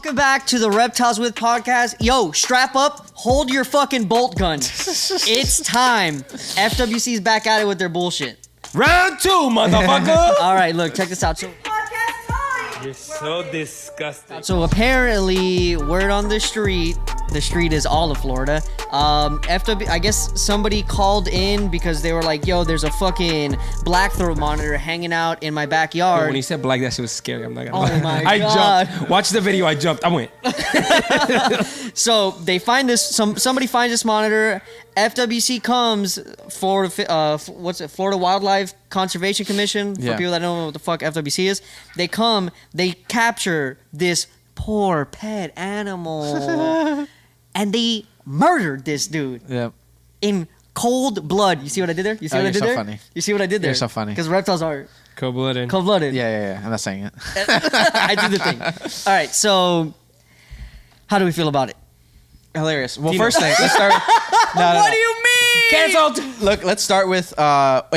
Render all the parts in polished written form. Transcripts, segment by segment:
Welcome back to the Reptiles With Podcast. Yo, strap up, hold your fucking bolt gun. It's time. FWC's back at it with their bullshit. Round 2, motherfucker. All right, look, check this out. You're so disgusting. So apparently, word on the street is all of Florida. I guess somebody called in because they were like, yo, there's a fucking black throat monitor hanging out in my backyard. When he said black, that shit was scary. I'm not gonna lie. Oh my I God. jumped. Watch the video. I jumped. I went. So they find this, somebody finds this monitor. FWC comes, Florida Wildlife Conservation Commission, for people that don't know what the fuck FWC is. They come, they capture this poor pet animal, and they murdered this dude in cold blood. You see what I did there? You see what I did there? Funny. You see what I did there? You're so funny. Because reptiles are Cold-blooded. cold-blooded. Yeah. I'm not saying it. I do the thing. All right, so how do we feel about it? Hilarious. Well, Tino. first thing, let's start. What do you mean? Cancelled. Look, let's start with. It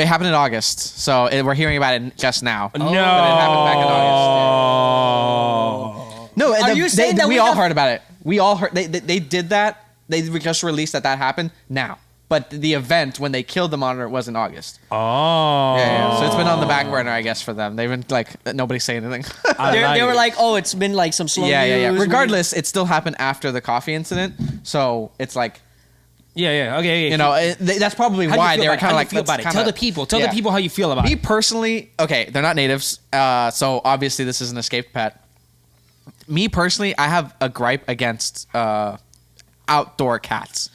happened in August, so we're hearing about it just now. No. But it happened back in August. Yeah. No, Are you saying that we we all have- heard about it? We all heard. They did that. They just released that happened now. But the event when they killed the monitor was in August. Oh. Yeah. So it's been on the back burner, I guess, for them. They've been like nobody say anything. They were like, oh, it's been like some slow news. Regardless, it still happened after the coffee incident, so it's like. Yeah. Okay. You know, that's probably How do you why feel they were about it? kind How of do you like. feel about it. Tell the people. Tell the people how you feel about Me it. personally, okay, they're not natives, so obviously this is an escaped pet. Me personally, I have a gripe against outdoor cats.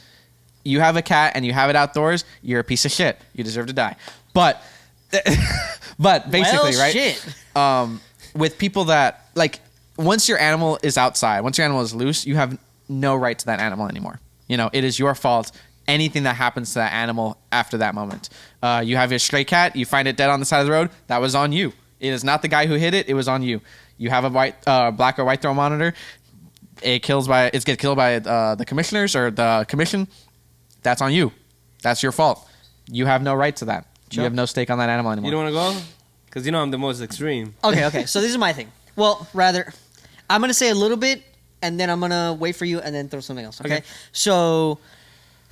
You have a cat and you have it outdoors, you're a piece of shit. You deserve to die. But basically, Well, right? shit. With people that like, once your animal is outside, once your animal is loose, you have no right to that animal anymore. You know, it is your fault. Anything that happens to that animal after that moment. You have your stray cat, you find it dead on the side of the road, that was on you. It is not the guy who hit it, it was on you. You have a black or white throat monitor, it gets killed by the commissioners or the commission, that's on you. That's your fault. You have no right to that. Sure. You have no stake on that animal anymore. You don't want to go? Because you know I'm the most extreme. Okay. So this is my thing. Well, rather, I'm going to say a little bit, and then I'm going to wait for you and then throw something else, okay? So,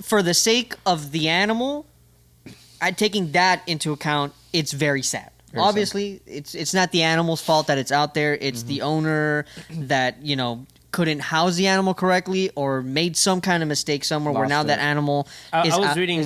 for the sake of the animal, taking that into account, it's very sad. Obviously, it's not the animal's fault that it's out there. It's the owner that, couldn't house the animal correctly or made some kind of mistake somewhere where now that animal is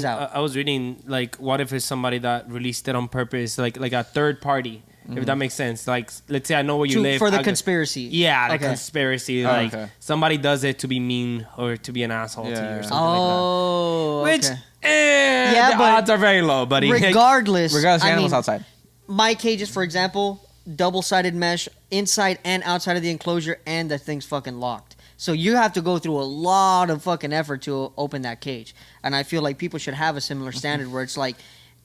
out. I was reading, like, what if it's somebody that released it on purpose, like a third party, if that makes sense. Like, let's say I know where you live. For the conspiracy. Yeah, the conspiracy. Like, somebody does it to be mean or to be an asshole to you or something like that. Which, the odds are very low, buddy. Regardless, the animal's outside. My cages, for example, double-sided mesh inside and outside of the enclosure, and the thing's fucking locked. So you have to go through a lot of fucking effort to open that cage. And I feel like people should have a similar standard where it's like,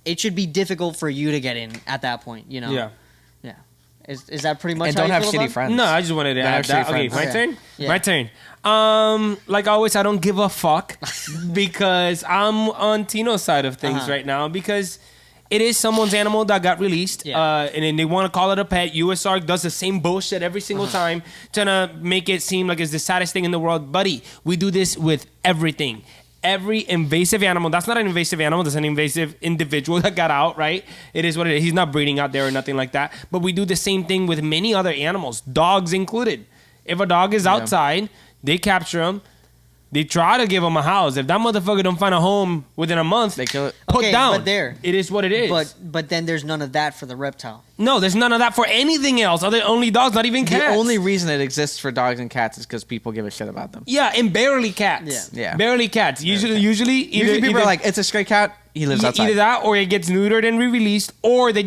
it should be difficult for you to get in at that point, Yeah. Yeah. Is that pretty much And how don't you have feel shitty about it? friends. No, I just wanted to add that. Okay, my turn? Yeah. My turn. Like always, I don't give a fuck because I'm on Tino's side of things right now because it is someone's animal that got released, and then they want to call it a pet. USARK does the same bullshit every single time, trying to make it seem like it's the saddest thing in the world. Buddy, we do this with everything. Every invasive animal, that's not an invasive animal, that's an invasive individual that got out, right? It is what it is. He's not breeding out there or nothing like that. But we do the same thing with many other animals, dogs included. If a dog is outside, they capture him. They try to give him a house. If that motherfucker don't find a home within a month, They kill it. put down. But there. It is what it is. But then there's none of that for the reptile. No, there's none of that for anything else. Other only dogs, not even cats. The only reason it exists for dogs and cats is because people give a shit about them. Yeah, and barely cats. Yeah. Barely cats. Usually People are like, it's a stray cat, he lives outside. Either that or it gets neutered and re-released, or they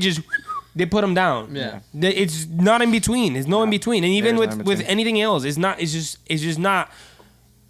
put them down. Yeah. It's not in between. There's no in between. And even There's no with in-between. anything else, it's just not.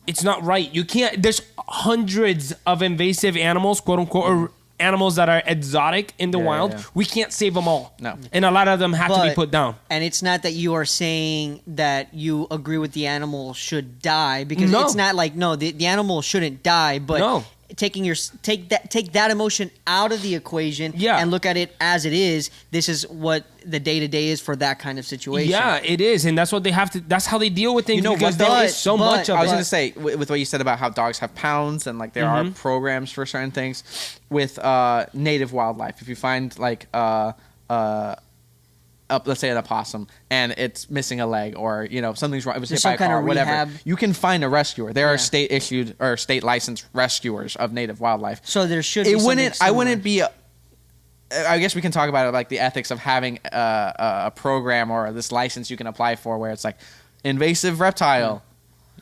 It's not right. You can't. There's hundreds of invasive animals, quote unquote, or animals that are exotic in the wild. yeah. We can't save them all. No. And a lot of them have to be But- put down. And it's not that you are saying that you agree with the animal should die, because No. it's not like, no, the animal shouldn't die, but No. take that emotion out of the equation and look at it as it is. This is what the day-to-day is for that kind of situation. Yeah, it is, and that's what they have to. That's how they deal with things. Because there is so much of it. I was going to say with what you said about how dogs have pounds and like there are programs for certain things with native wildlife. If you find like let's say an opossum and it's missing a leg, or something's wrong, it was hit by a car, whatever, rehab. You can find a rescuer. There are state issued or state licensed rescuers of native wildlife. So there should be something similar. I wouldn't be I guess we can talk about it, like the ethics of having a program or this license you can apply for where it's like invasive reptile.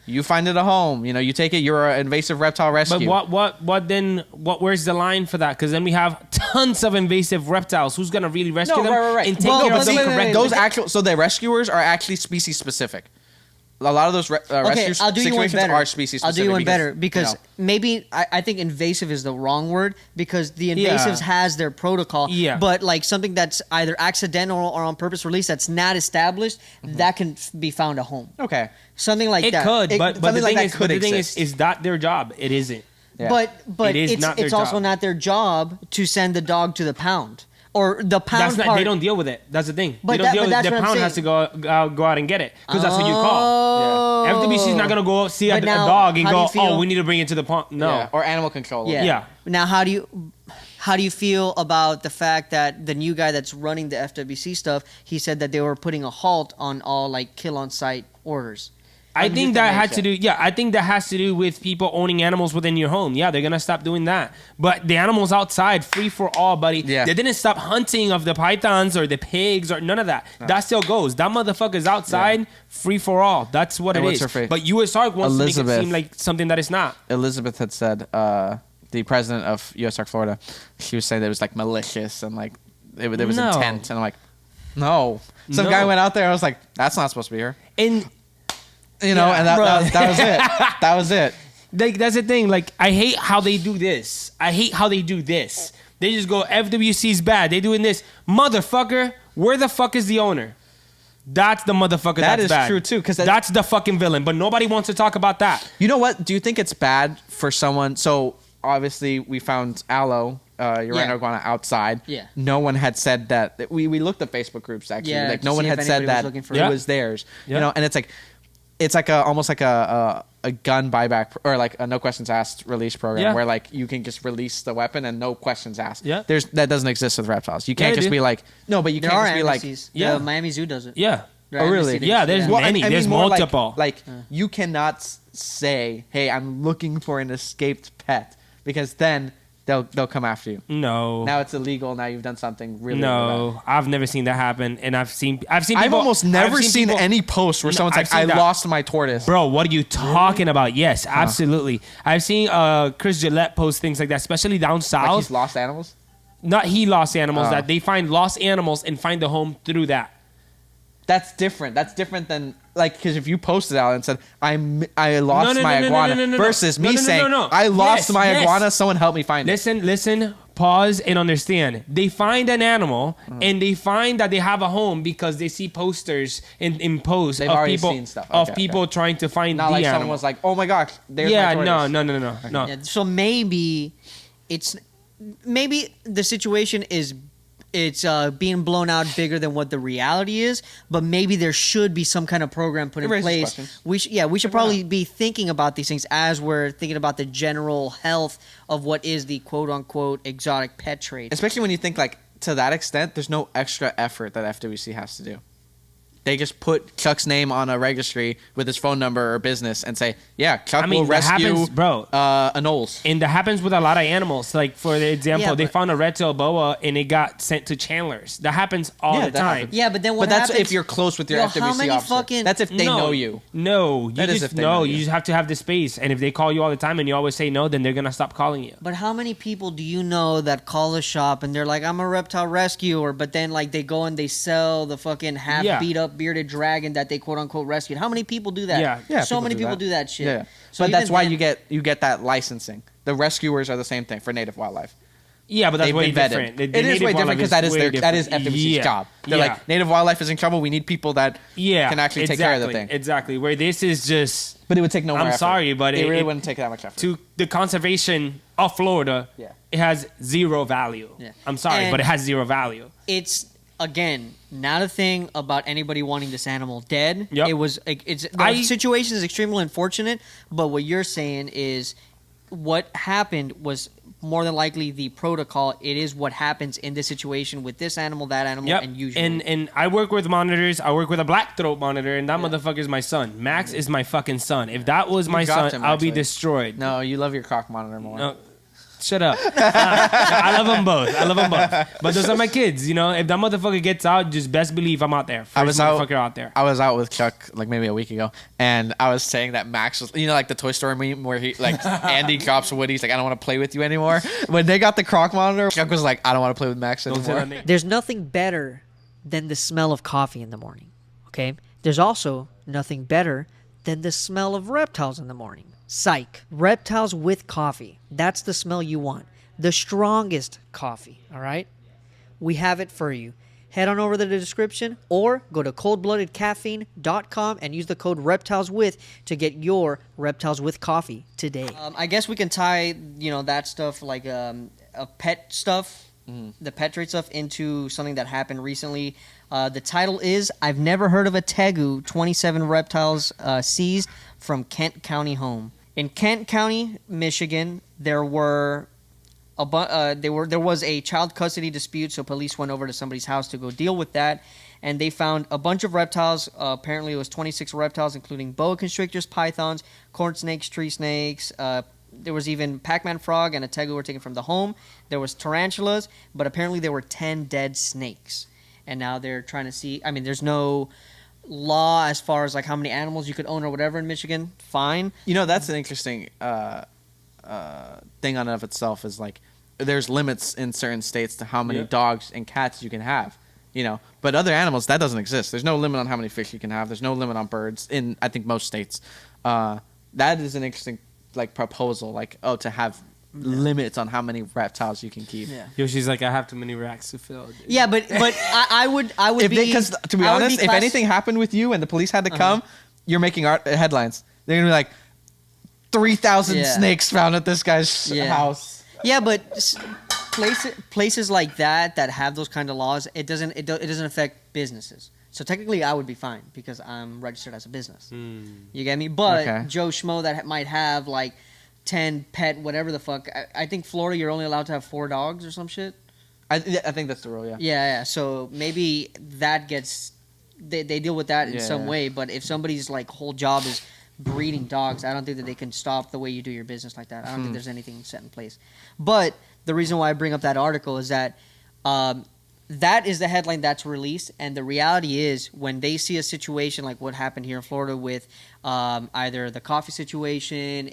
You find it a home. You take it. You're an invasive reptile rescue. But what then? Where's the line for that? Because then we have tons of invasive reptiles. Who's gonna really rescue them? Right. And take care of them correctly? So the rescuers are actually species specific. A lot of those rescue situations are species specific. I'll do you one better because maybe I think invasive is the wrong word, because the invasives has their protocol. Yeah. But like something that's either accidental or on purpose released that's not established, that can be found a home. Okay. Something like that. It could, but the thing is that their job? It isn't. Yeah. But it's also not their job to send the dog to the pound. Or the pound part. They don't deal with it. That's the thing. But the pound has to go out and get it, because that's what you call. Yeah. FWC is not going to go see a dog and go, oh, we need to bring it to the pond. No. Yeah. Or animal control. Yeah. Now, how do you feel about the fact that the new guy that's running the FWC stuff, he said that they were putting a halt on all like kill on site orders? I think that had to do. Yeah, I think that has to do with people owning animals within your home. Yeah, they're gonna stop doing that. But the animals outside, free for all, buddy. Yeah. They didn't stop hunting of the pythons or the pigs or none of that. No. That still goes. That motherfucker's outside, free for all. That's what it is. But USARK wants to make it seem like something that it's not. Elizabeth had said, the president of USARK Florida, she was saying that it was like malicious and like it was intent. And I'm like, no. Some guy went out there. I was like, that's not supposed to be here. And that was it. That was it. Like, that's the thing. Like, I hate how they do this. They just go, FWC's bad. They doing this. Motherfucker, where the fuck is the owner? That's the motherfucker that's bad. That is true, too. Because that's the fucking villain. But nobody wants to talk about that. You know what? Do you think it's bad for someone? So, obviously, we found Aloe, your rhino iguana, outside. Yeah. No one had said that. We looked at Facebook groups, actually. Yeah, like, no one had said that it was theirs. Yeah. And it's like almost like a gun buyback or like a no questions asked release program where like you can just release the weapon and no questions asked. Yeah. That doesn't exist with reptiles. You can't just be like, no, but you can't just be like, the Miami Zoo does it. Yeah. Oh, really? Yeah, there's many. There's multiple. You cannot say, hey, I'm looking for an escaped pet, because then they'll come after you. No. Now it's illegal. Now you've done something really bad. I've never seen that happen, and I've seen people. I've almost never seen any post where someone's like, I lost my tortoise. Bro, what are you talking about? Yes, absolutely. I've seen Chris Gillette post things like that, especially down south. Like he's lost animals? Not he lost animals. That they find lost animals and find a home through that. That's different. That's different than because if you posted out and said I lost my iguana versus me saying I lost my iguana, someone help me find it. Listen, pause and understand. They find an animal and they find that they have a home because they see posters in posts of people trying to find Not the like animal. Someone was like, oh my gosh, there's my tortoise. No. Yeah, so maybe the situation is it's being blown out bigger than what the reality is, but maybe there should be some kind of program put in place. We should probably be thinking about these things as we're thinking about the general health of what is the quote unquote exotic pet trade. Especially when you think like to that extent, there's no extra effort that FWC has to do. They just put Chuck's name on a registry with his phone number or business and say, yeah, Chuck will rescue anoles. And that happens with a lot of animals. Like, for example, they found a reptile boa and it got sent to Chandler's. That happens all the time. Happens. Yeah, but then what happens? That's if you're close with your FWC officer. That's if they know you. No, you just have to have the space. And if they call you all the time and you always say no, then they're going to stop calling you. But how many people do you know that call the shop and they're like, I'm a reptile rescuer, but then like they go and they sell the fucking half beat up bearded dragon that they quote unquote rescued. How many people do that? Yeah. So many people do that shit. Yeah. So but that's why you get that licensing. The rescuers are the same thing for native wildlife. Yeah, but that's they've way been vetted. different. The It is native way different wildlife because that is way that is different. FWC's job. They're like, native wildlife is in trouble. We need people that can actually take care of the thing. Exactly. Where this is just. But it would take no more effort. I'm sorry, but it really wouldn't take that much effort. To the conservation of Florida, it has zero value. Yeah. I'm sorry, but it has zero value. It's, again, not a thing about anybody wanting this animal dead. Yep. The situation is extremely unfortunate, but what you're saying is what happened was more than likely the protocol. It is what happens in this situation with this animal, that animal, and usually. And I work with monitors. I work with a black throat monitor, and that motherfucker is my son. Max is my fucking son. If that was my son, I'll be destroyed. No, you love your cock monitor more. No. Shut up. I love them both. But those are my kids, you know. If that motherfucker gets out, just best believe I'm out there. First motherfucker out there. I was out with Chuck like maybe a week ago, and I was saying that Max was, you know, like the Toy Story meme where he like Andy drops Woody. He's like, I don't want to play with you anymore. When they got the croc monitor, Chuck was like, I don't want to play with Max anymore. There's nothing better than the smell of coffee in the morning. Okay. There's also nothing better than the smell of reptiles in the morning. Psych. Reptiles with coffee. That's the smell you want. The strongest coffee, all right? We have it for you. Head on over to the description or go to coldbloodedcaffeine.com and use the code ReptilesWith to get your Reptiles with coffee today. I guess we can tie, that stuff like a pet stuff, the pet trade stuff, into something that happened recently. The title is, I've never heard of a tegu, 27 reptiles seized from Kent County home. In Kent County, Michigan, there was a child custody dispute, so police went over to somebody's house to go deal with that, and they found a bunch of reptiles. Apparently, it was 26 reptiles, including boa constrictors, pythons, corn snakes, tree snakes. There was even Pac-Man frog and a tegu were taken from the home. There was tarantulas, but apparently there were 10 dead snakes. And now they're trying to see. I mean, there's no law as far as like how many animals you could own or whatever in Michigan. Fine. That's an interesting thing on and of itself. Is like there's limits in certain states to how many dogs and cats you can have. But other animals, that doesn't exist. There's no limit on how many fish you can have. There's no limit on birds in, I think, most states. That is an interesting proposal. To have limits on how many reptiles you can keep. Yeah. Yoshi's like, I have too many racks to fill. Dude. Yeah, but I would because to be honest, if anything happened with you and the police had to come, you're making headlines. They're gonna be like 3,000 snakes found at this guy's house. Yeah, but places like that have those kind of laws, it doesn't affect businesses. So technically, I would be fine because I'm registered as a business. You get me? But Joe Schmo that might have like 10 pet whatever the fuck. I think Florida, you're only allowed to have 4 dogs or some shit. I think that's the rule. Yeah. Yeah. So maybe that gets they deal with that in some way. But if somebody's like whole job is breeding dogs, I don't think that they can stop the way you do your business like that. I don't think there's anything set in place. But the reason why I bring up that article is that that is the headline that's released, and the reality is when they see a situation like what happened here in Florida with either the coffee situation,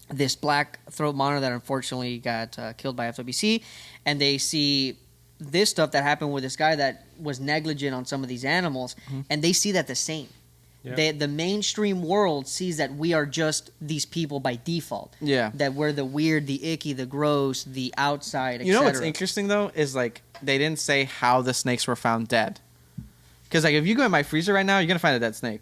this black throat monitor that unfortunately got killed by FWC, and they see this stuff that happened with this guy that was negligent on some of these animals, and they see that the same. Yeah. The mainstream world sees that we are just these people by default. Yeah. That we're the weird, the icky, the gross, the outside, etc. You know what's interesting, though, is like they didn't say how the snakes were found dead. Because like if you go in my freezer right now, you're going to find a dead snake.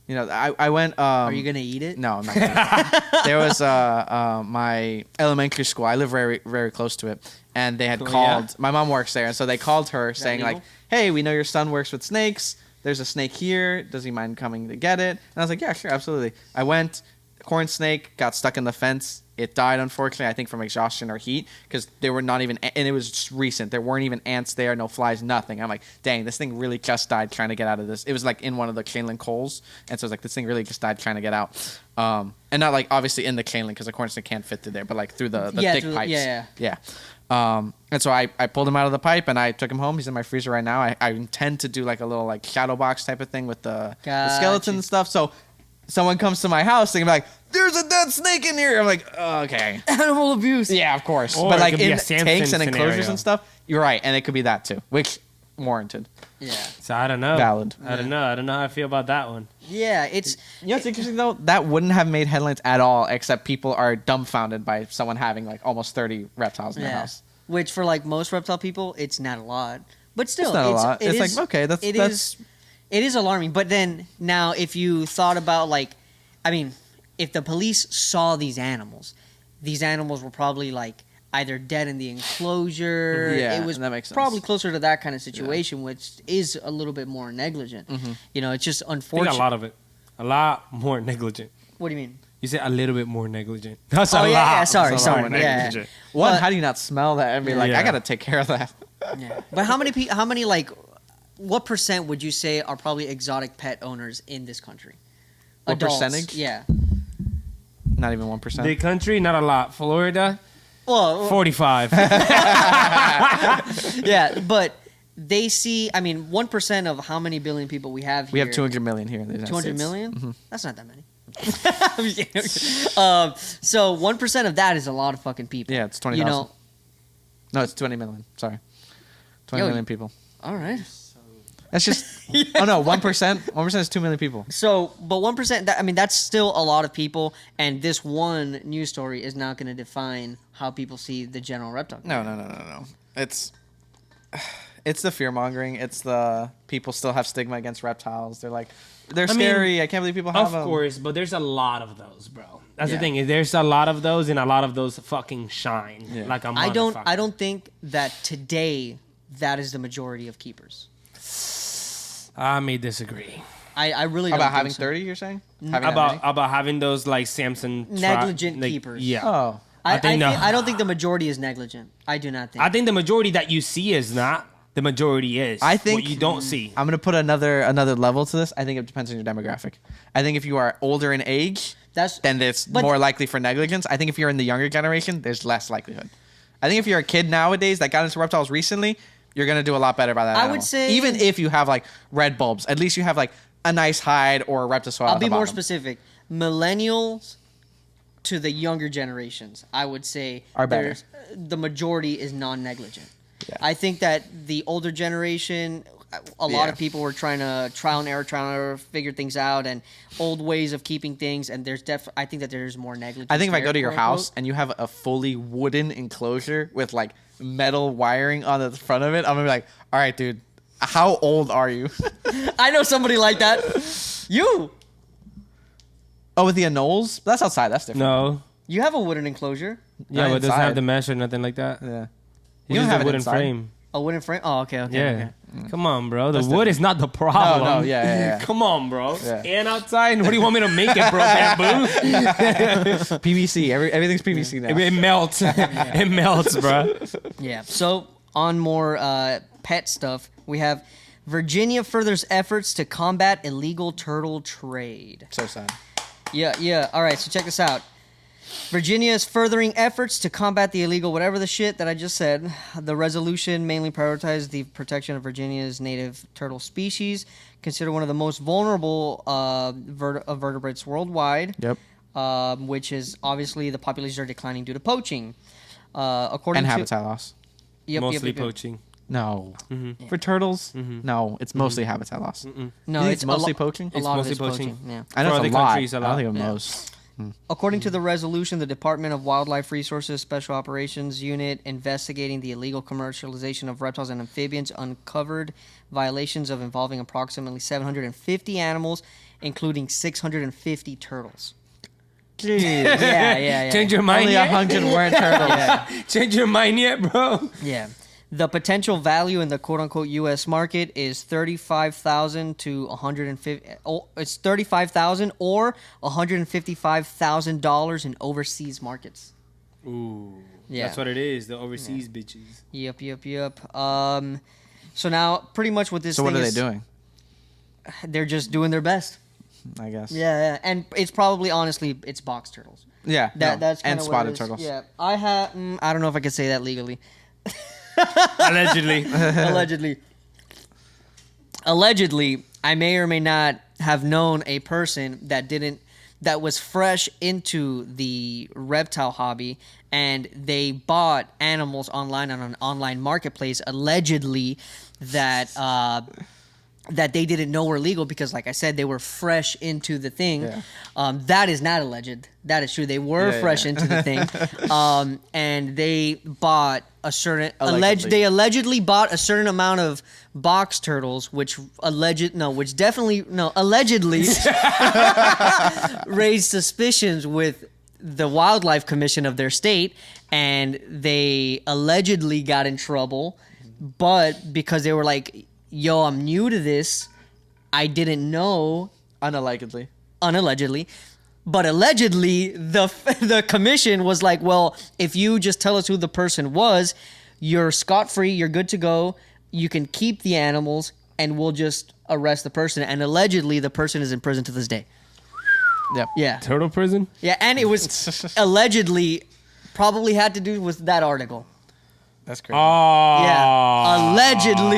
I went... are you going to eat it? No, I'm not going to. There was my elementary school. I live very, very close to it. And they had called... Yeah. My mom works there. And so they called her saying like, hey, we know your son works with snakes. There's a snake here. Does he mind coming to get it? And I was like, yeah, sure, absolutely. I went. Corn snake got stuck in the fence. It died, unfortunately, I think from exhaustion or heat because there were not even, and it was just recent. There weren't even ants there, no flies, nothing. I'm like, dang, this thing really just died trying to get out of this. It was like in one of the chain link holes. And so I was like, this thing really just died trying to get out. And not like obviously in the chain link because the corn snake can't fit through there, but like through the thick pipes. Yeah. And so I pulled him out of the pipe and I took him home. He's in my freezer right now. I intend to do like a little like shadow box type of thing with the skeleton and stuff. So someone comes to my house, they can be like, there's a dead snake in here. I'm like, oh, okay. Animal abuse. Yeah, of course. Or but like in tanks and enclosures and stuff, you're right. And it could be that too, which warranted. Yeah. So I don't know. Valid. I don't know. I don't know how I feel about that one. Yeah, it's You know what's interesting though? That wouldn't have made headlines at all, except people are dumbfounded by someone having like almost 30 reptiles in their house. Which for like most reptile people, it's not a lot. But still, It's not a lot. it It's is- like, okay, that's it is alarming. But then now, if you thought about like, I mean, if the police saw these animals were probably like either dead in the enclosure. Yeah, it was that makes sense. probably closer to that kind of situation, which is a little bit more negligent. You know, it's just I think unfortunate. a lot of it. A lot more negligent. What do you mean? You said a little bit more negligent. That's Oh, a lot. yeah, sorry, That's a lot sorry, more yeah. negligent. one. But- How do you not smell that and be like, Yeah. I gotta take care of that? Yeah. But how many like, what percent would you say are probably exotic pet owners in this country? What Adults. percentage? Yeah. Not even 1%. The country, not a lot. Florida, Well, 45. yeah, but they see. I mean, 1% of how many billion people we have here. We have 200 million here in the United 200 States. million? That's not that many. So 1% of that is a lot of fucking people. Yeah, it's 20,000. You know. No, it's 20 million. Sorry. 20 Yo, million people. All right. That's just. Oh, no, 1%. 1% is 2 million people. So, but 1%. I mean, that's still a lot of people, and this one news story is not going to define how people see the general reptile. No. It's the fear mongering. It's the people still have stigma against reptiles. They're like, they're I mean, scary. I can't believe people have Of them. course, but there's a lot of those, bro. That's Yeah. the thing. Is there's a lot of those, and a lot of those fucking shine Yeah. like a I don't motherfucker. think that today that is the majority of keepers. I may disagree. I really don't About think having so. 30, you're saying? Having that many? About having those like Samson Negligent keepers. Yeah. Oh. I think no. I don't think the majority is negligent. I do not think. I think the majority that you see is not. The majority is. I think- what you don't see. I'm going to put another level to this. I think it depends on your demographic. I think if you are older in age, That's then it's But- more likely for negligence. I think if you're in the younger generation, there's less likelihood. I think if you're a kid nowadays that got into reptiles recently, you're going to do a lot better by that I animal. would say- even if you have like red bulbs, at least you have like a nice hide or a reptisoil. I'll at be the more bottom. specific. Millennials to the younger generations, I would say Are better. there's- The majority is non-negligent. Yeah. I think that the older generation, a lot Yeah. of people were trying to trial and error, figure things out, and old ways of keeping things. And there's I think that there's more negligence. I think if I there, go to your quote, unquote. house and you have a fully wooden enclosure with like metal wiring on the front of it, I'm gonna be like, all right, dude, how old are you? I know somebody like that. You Oh, with the anoles? That's outside. That's different. No. you have a wooden enclosure, Yeah, Not but it doesn't inside. have the mesh or nothing like that. Yeah. It's You don't just have a it wooden inside. frame. a wooden frame. Oh, okay. Yeah. Come on, bro. The That's wood is not the problem. No, yeah. Come on, bro. Yeah. And outside, what do you want me to make it, bro? Bamboo? PVC. Everything's PVC now. It melts. It melts, bro. Yeah. So on more pet stuff, we have Virginia furthers efforts to combat illegal turtle trade. So sad. Yeah. All right, so check this out. Virginia is furthering efforts to combat the illegal whatever the shit that I just said. The resolution mainly prioritizes the protection of Virginia's native turtle species, considered one of the most vulnerable vertebrates worldwide. Yep. Which is obviously the populations are declining due to poaching. According And to habitat loss. Mostly poaching. No. For turtles? No, it's mostly habitat loss. No, You think it's mostly poaching? A It's lot of mostly it's poaching. Yeah. I know For it's other a lot. countries, a I don't lot. think of Yeah. most. According to the resolution, the Department of Wildlife Resources Special Operations Unit investigating the illegal commercialization of reptiles and amphibians uncovered violations of involving approximately 750 animals, including 650 turtles. Jeez. Yeah. Change your mind Only yet? 100 weren't turtles. Change your mind yet, bro? Yeah. The potential value in the quote-unquote U.S. market is $35,000 to $150. Oh, it's $35,000 or $155,000 in overseas markets. Ooh. Yeah. That's what it is. The overseas bitches. Yep. So now, pretty much what this. So what thing are they is, doing? They're just doing their best. I guess. Yeah, and it's probably honestly it's box turtles. Yeah. That's and kinda what it spotted is. turtles. Yeah, I have. I don't know if I could say that legally. Allegedly. Allegedly, I may or may not have known a person that was fresh into the reptile hobby, and they bought animals online on an online marketplace, allegedly, that that they didn't know were legal because, like I said, they were fresh into the thing. Yeah. That is not alleged. That is true. They were fresh into the thing, and they bought a certain They allegedly bought a certain amount of box turtles, which allegedly raised suspicions with the Wildlife Commission of their state, and they allegedly got in trouble, but because they were like, yo, I'm new to this, I didn't know. Unallegedly. But allegedly, the commission was like, well, if you just tell us who the person was, you're scot-free, you're good to go, you can keep the animals, and we'll just arrest the person. And allegedly, the person is in prison to this day. Yep. Yeah. Turtle prison? Yeah, and it was allegedly probably had to do with that article. That's crazy. Oh. Yeah. Allegedly.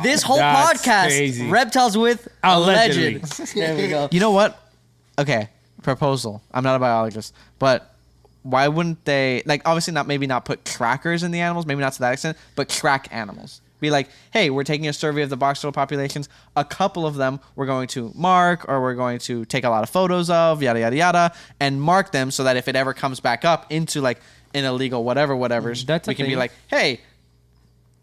This whole That's podcast, crazy. Reptiles with Allegedly. Alleged. There we go. You know what? Okay, proposal. I'm not a biologist, but why wouldn't they, like, obviously maybe not put trackers in the animals, maybe not to that extent, but track animals. Be like, hey, we're taking a survey of the box turtle populations. A couple of them we're going to mark, or we're going to take a lot of photos of, yada, yada, yada, and mark them so that if it ever comes back up into, like, an illegal whatever's, That's a we can be thing. like, hey,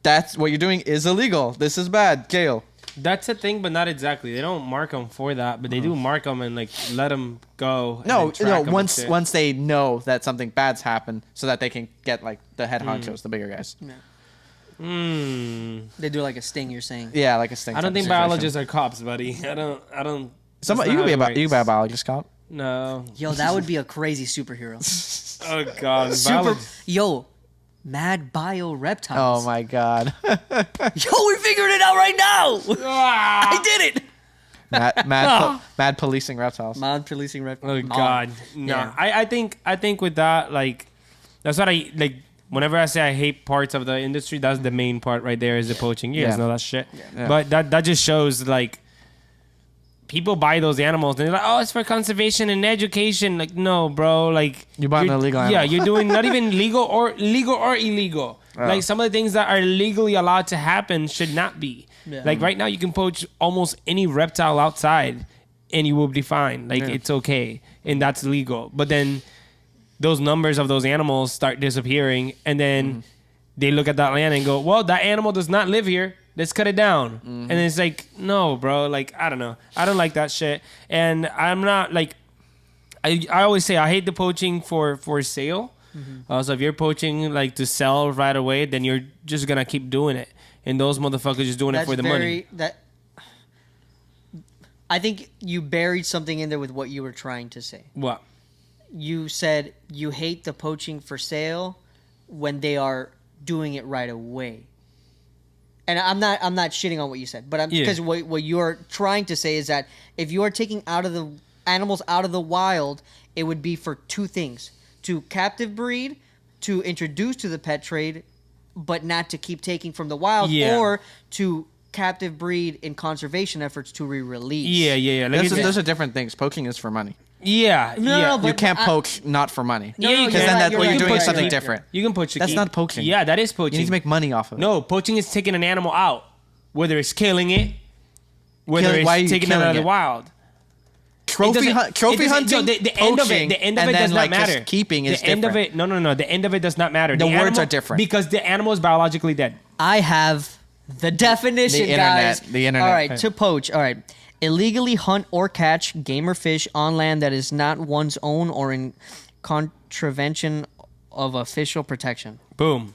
that's what you're doing is illegal. This is bad. Jail. That's a thing, but not exactly. They don't mark them for that, but they do mark them and like let them go. and No, then track 'em and once shit. once they know that something bad's happened, so that they can get like the head honchos, the bigger guys. They do like a sting, you're saying. Yeah, like a stink. I don't type think situation. biologists are cops, buddy. I don't. Somebody, you that's could not be how it you could be a works. biologist cop. No. Yo, that would be a crazy superhero. Oh god. Yo, mad bio reptiles. Oh my god, Yo, we figured it out right now. I did it. mad policing reptiles. Mad policing reptiles. Oh god. No. Yeah. I think with that, like, that's what I like. Whenever I say I hate parts of the industry, that's the main part right there is the poaching. You guys know that shit. Yeah. But that just shows like people buy those animals and they're like, oh, it's for conservation and education. Like, no, bro. Like You bought an you're- illegal animal. Yeah, you're doing not even legal or illegal. Oh. Like some of the things that are legally allowed to happen should not be. Yeah. Like right now, you can poach almost any reptile outside, and you will be fine. Like it's okay, and that's legal. But then those numbers of those animals start disappearing, and then they look at that land and go, well, that animal does not live here. Let's cut it down. And it's like, no, bro. Like, I don't know. I don't like that shit. And I'm not like, I always say I hate the poaching for sale. So if you're poaching like to sell right away, then you're just going to keep doing it. And those motherfuckers just doing it for the money. I think you buried something in there with what you were trying to say. What? You said you hate the poaching for sale when they are doing it right away. And I'm not shitting on what you said, but because what you're trying to say is that if you are taking out of the animals out of the wild, it would be for two things: to captive breed, to introduce to the pet trade, but not to keep taking from the wild, or to captive breed in conservation efforts to re-release. Yeah. Like Those are different things. Poaching is for money. Yeah. No, You can't poach not for money. No, you because can. then that's what you're you're doing right, is something you're right. different. You can poach. That's not poaching. Yeah, that is poaching. You need to make money off of it. No, poaching is taking an animal out, whether it's killing it, whether Why are it's you taking it killing out of the it? wild. Trophy hunting, No, the end of poaching, it. The end of and it then does not like matter. just keeping is the end of different. it. No. The end of it does not matter. The words animal- are different. because the animal is biologically dead. I have the definition, The internet, guys. the internet. All right, to poach. All right. Illegally hunt or catch game or fish on land that is not one's own or in contravention of official protection. Boom.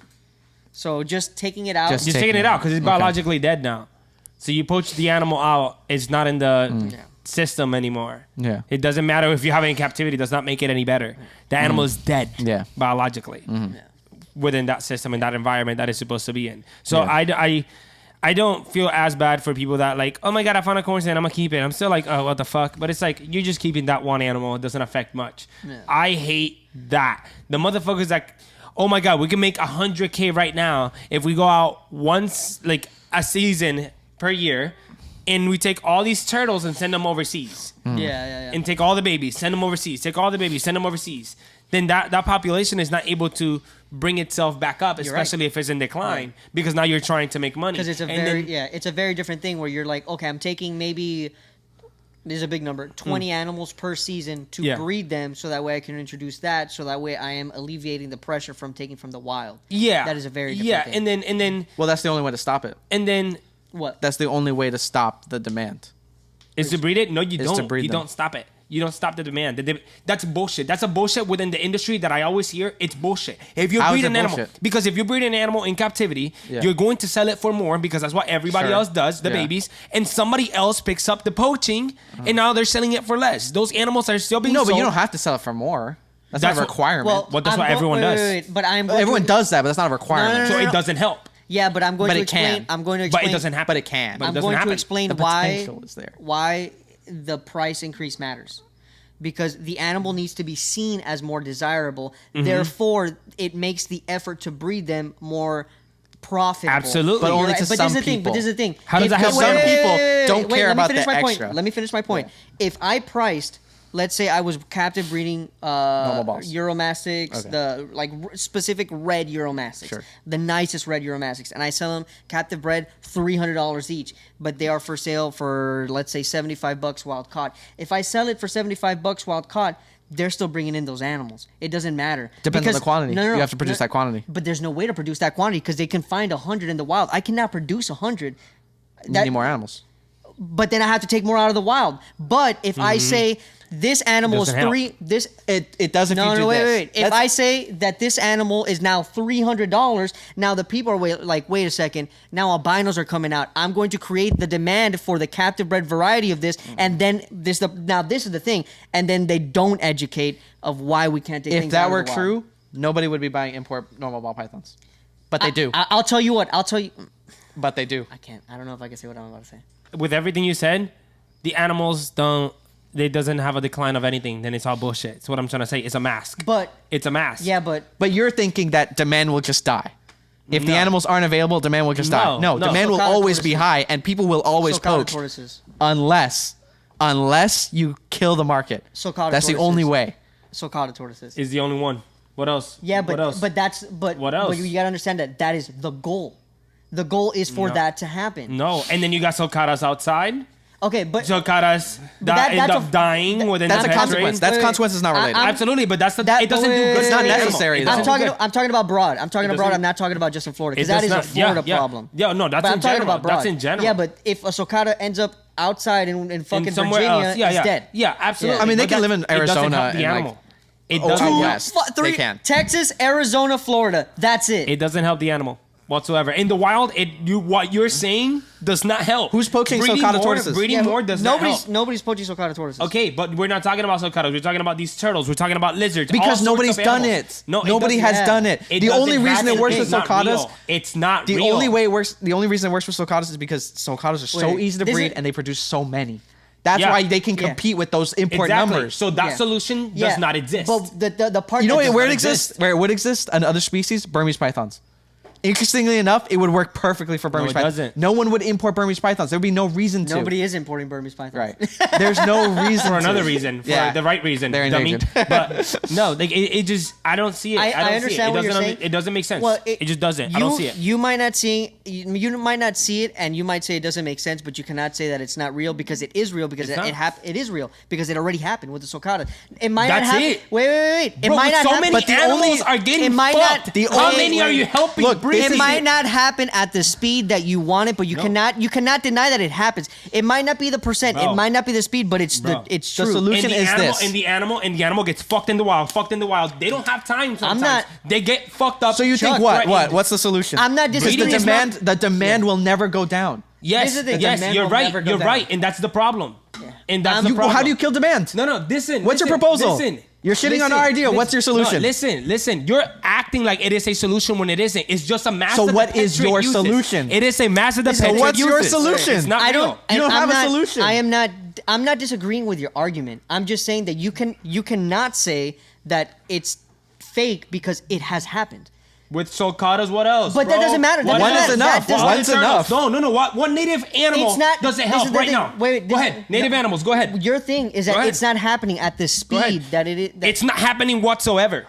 So just taking it out. Just Just taking taking it out it. because it's biologically dead now. So you poach the animal out. It's not in the system anymore. Yeah. It doesn't matter if you have it in captivity. It does not make it any better. The animal is dead. Yeah. Biologically. Within that system and that environment that it's supposed to be in. So Yeah. I don't feel as bad for people that like, oh my God, I found a corn stand, I'm gonna keep it. I'm still like, oh, what the fuck? But it's like, you're just keeping that one animal. It doesn't affect much. Yeah. I hate that. The motherfuckers like, oh my God, we can make 100K right now if we go out once, like a season per year, and we take all these turtles and send them overseas. Yeah. And take all the babies, send them overseas. Take all the babies, send them overseas. then that population is not able to bring itself back up, especially if it's in decline, because now you're trying to make money. Because it's it's a very different thing where you're like, okay, I'm taking maybe, there's a big number, 20 animals per season to breed them, so that way I can introduce that, so that way I am alleviating the pressure from taking from the wild. Yeah. That is a very different thing. and then Well, that's the only way to stop it. and then What? That's the only way to stop the demand. is to breed it? No, you Is to don't. breed You them. don't stop it. You don't stop the demand. That's bullshit. That's a bullshit within the industry that I always hear. It's bullshit. If you How breed is it an animal, bullshit? because if you breed an animal in captivity, Yeah. you're going to sell it for more because that's what everybody Sure. else does, the Yeah. babies, and somebody else picks up the poaching, and now they're selling it for less. Those animals are still being No, sold. but you don't have to sell it for more. That's That's not a what- requirement. Well, that's what everyone does. But I'm going Everyone to, does that, but that's not a requirement. so no. it doesn't help. Yeah, but I'm going But to it explain. can. I'm going to But explain. it doesn't happen. But it can. But it I'm doesn't going happen. to explain The why potential is there. why the price increase matters. Because the animal needs to be seen as more desirable. Mm-hmm. Therefore, it makes the effort to breed them more profitable. Absolutely. But You're only right. to But some this is the thing. people. But this is the thing. How does that help Some them? people don't care let me about finish the my extra. Point. Let me finish my point. Yeah. If I priced, let's say I was captive breeding Normal balls. Euromastics, Okay. the specific red Euromastics, Sure. the nicest red Euromastics, and I sell them captive bred $300 each, but they are for sale for, let's say, $75 wild caught. If I sell it for $75 wild caught, they're still bringing in those animals. It doesn't matter. Depends on the quantity. No, You have to produce that quantity. But there's no way to produce that quantity because they can find 100 in the wild. I cannot produce 100. You need more animals. But then I have to take more out of the wild. But if I say this animal is Doesn't help. It does if no, you do no, wait, this. wait. If I say that this animal is now $300, now the people are wait a second. Now albinos are coming out. I'm going to create the demand for the captive bred variety of this, and then this is the thing. And then they don't educate of why we can't take If things that out were of the wild. true, nobody would be buying import normal ball pythons. But they do. I'll tell you what. I'll tell you. But they do. I can't. I don't know if I can say what I'm about to say. With everything you said, the animals don't. They doesn't have a decline of anything. Then it's all bullshit. It's what I'm trying to say. It's a mask. But It's a mask. yeah, but But you're thinking that demand will just die. If the No. animals aren't available, demand will just die. No, No, no. demand will Sulcata always be tortoises. high, and people will always sulcata poach tortoises. unless you kill the market. Sulcata That's the tortoises. only way. Sulcata tortoises. Is the only one. What else? Yeah, What else? but What else? But you gotta understand that is the goal. The goal is for No. that to happen. No. And then you got sulcatas outside. Okay, but Sulcatas But that end that's up dying within That's the a consequence. That's Wait, consequence is not I- related. I'm- Absolutely, but that's the. That- it doesn't wait, do good. It's for not the animal. necessary, It though. doesn't do good. I'm talking about broad. I'm talking It about broad. doesn't- I'm not talking about just in Florida because It that does is a not- Florida yeah. problem. Yeah, no, that's But in I'm talking general. about broad. That's in general. Yeah, but if a sulcata ends up outside in fucking And somewhere Virginia, else. Yeah, it's yeah. dead. Yeah, absolutely. Yeah. I mean, they But can that- live in it doesn't Arizona help the and, like, animal. It Oh, doesn't. out help- west. They can. Texas, Arizona, Florida. That's it. It doesn't help the animal whatsoever. In the wild, what you're saying does not help. Who's poaching Breeding sulcata more- tortoises? Breeding more does not help. Nobody's poaching sulcata tortoises. Okay, but we're not talking about sulcatas. We're talking about these turtles. We're talking about lizards. all Because sorts nobody's of done animals. it. No, Nobody has done it. It The only doesn't reason it happen. works It's with not sulcatas. real. It's not The real. only way it works. The only reason it works with sulcatas is because sulcatas are so Wait, easy to this breed is- and they produce so many. That's Yeah. why they can Yeah. compete with those import Exactly. numbers. So that Yeah. solution Yeah, does not exist. But the part You know that does where it not exists? exist. Where it would exist? Another species? Burmese pythons. Interestingly enough, it would work perfectly for Burmese it pythons. doesn't. No one would import Burmese pythons. There would be no reason to. Nobody is importing Burmese pythons. Right. There's no reason for another to. reason, for Yeah. the right reason, They're dummy. endangered. But no, like it just I don't see it. I don't understand see it. what It you're doesn't saying. It doesn't make sense. Well, it just doesn't. I don't see it. You might not see it, and you might say it doesn't make sense, but you cannot say that it's not real because it is real because It's not. it is real because it already happened with the sulcata. It might That's not happen. it. Wait. It Bro, might with not so happen. many but the animals only- are getting it might fucked. not- The How only- many are you helping Look, breed? It might not happen at the speed that you want it, but you cannot deny that it happens. It might not be the percent, Bro. it might not be the speed, but it's Bro. it's The true. solution is this. And the animal gets fucked in the wild. They don't have time sometimes. not- They get fucked up. So you think Chuck, what? threatened. What? What's the solution? I'm not Because disagreeing. the It's not- demand will never go down. Yes, This is the yes, demand you're will right. never go You're down. right, and that's the problem. And that's the You, problem. how do you kill demand? No, listen. What's your listen, proposal? Listen. You're shitting on our idea. What's your solution? No, listen. You're acting like it is a solution when it isn't. It's just a mass. So that what the is pet your uses. solution? It is a mass that the So pet what's your uses. solution? It's not I real. don't. You and don't I'm have a not- solution. I'm not disagreeing with your argument. I'm just saying that you cannot say that it's fake because it has happened. With sulcatas, what else? But that doesn't matter. That One doesn't is matter. enough. That doesn't- One's enough. No. What native animal It's not- does it this help is the right thing. now? Wait, go this ahead. is- Native animals, go ahead. Your thing is Go that ahead. it's not happening at the ahead. speed that it is. That It's not happening whatsoever.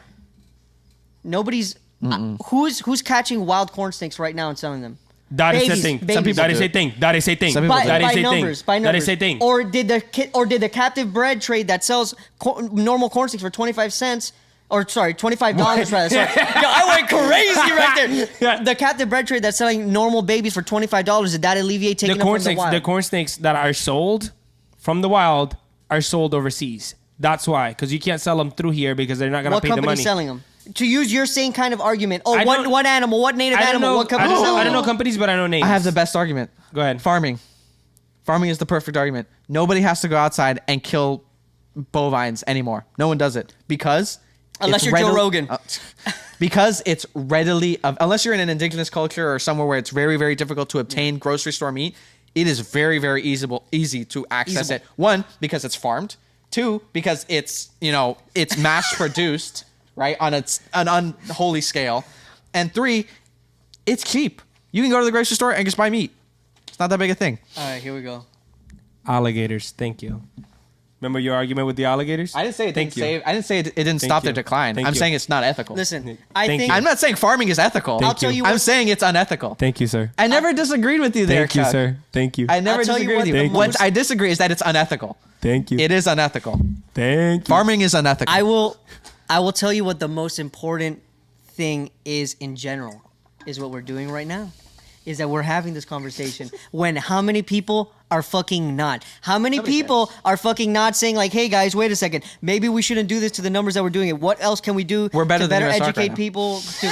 nobody's who's catching wild corn snakes right now and selling them. That is a Babies, thing. babies. Some people That is do a it. thing. That is a thing. Some people By, do That it. is by a numbers, thing. by numbers. That is a thing. Or did the captive bred trade that sells normal corn snakes for 25 cents? Or sorry, $25 rather. Sorry. Yo, I went crazy right there. Yeah. The captive bred trade that's selling normal babies for $25. Did that alleviate taking the corn them from snakes, the wild? the corn snakes that are sold from the wild are sold overseas. That's why, because you can't sell them through here because they're not gonna What pay the company's money. selling them? To use your same kind of argument. Oh, I don't- what animal? What native I don't animal? know. What company? I don't know companies, but I know names. I have the best argument. Go ahead. Farming. Farming is the perfect argument. Nobody has to go outside and kill bovines anymore. No one does it because Unless it's you're Joe readily- Rogan. because it's readily unless you're in an indigenous culture or somewhere where it's very, very difficult to obtain grocery store meat. It is very, very easy to access it. One, because it's farmed. Two, because it's it's mass produced, right, on an unholy scale. And three, it's cheap. You can go to the grocery store and just buy meat. It's not that big a thing. All right, here we go. Alligators. Thank you. Remember your argument with the alligators? I didn't say it Thank didn't you. save. I didn't say it didn't stop their you. decline. Thank I'm you. saying it's not ethical. Listen, I Thank think you. I'm not saying farming is ethical. I'll tell you I'm what. saying it's unethical. Thank you, sir. I never disagreed with you there, Thank you, Chuck. sir. Thank you. I never I'll tell you disagree what with you. the What most- I disagree is that it's unethical. Thank you. It is unethical. Thank you. Farming is unethical. I will tell you what the most important thing is in general is what we're doing right now. Is that we're having this conversation when how many people are fucking not? How many people are fucking not saying like, hey guys, wait a second, maybe we shouldn't do this to the numbers that we're doing it. What else can we do We're better to than better USARK right educate now. people to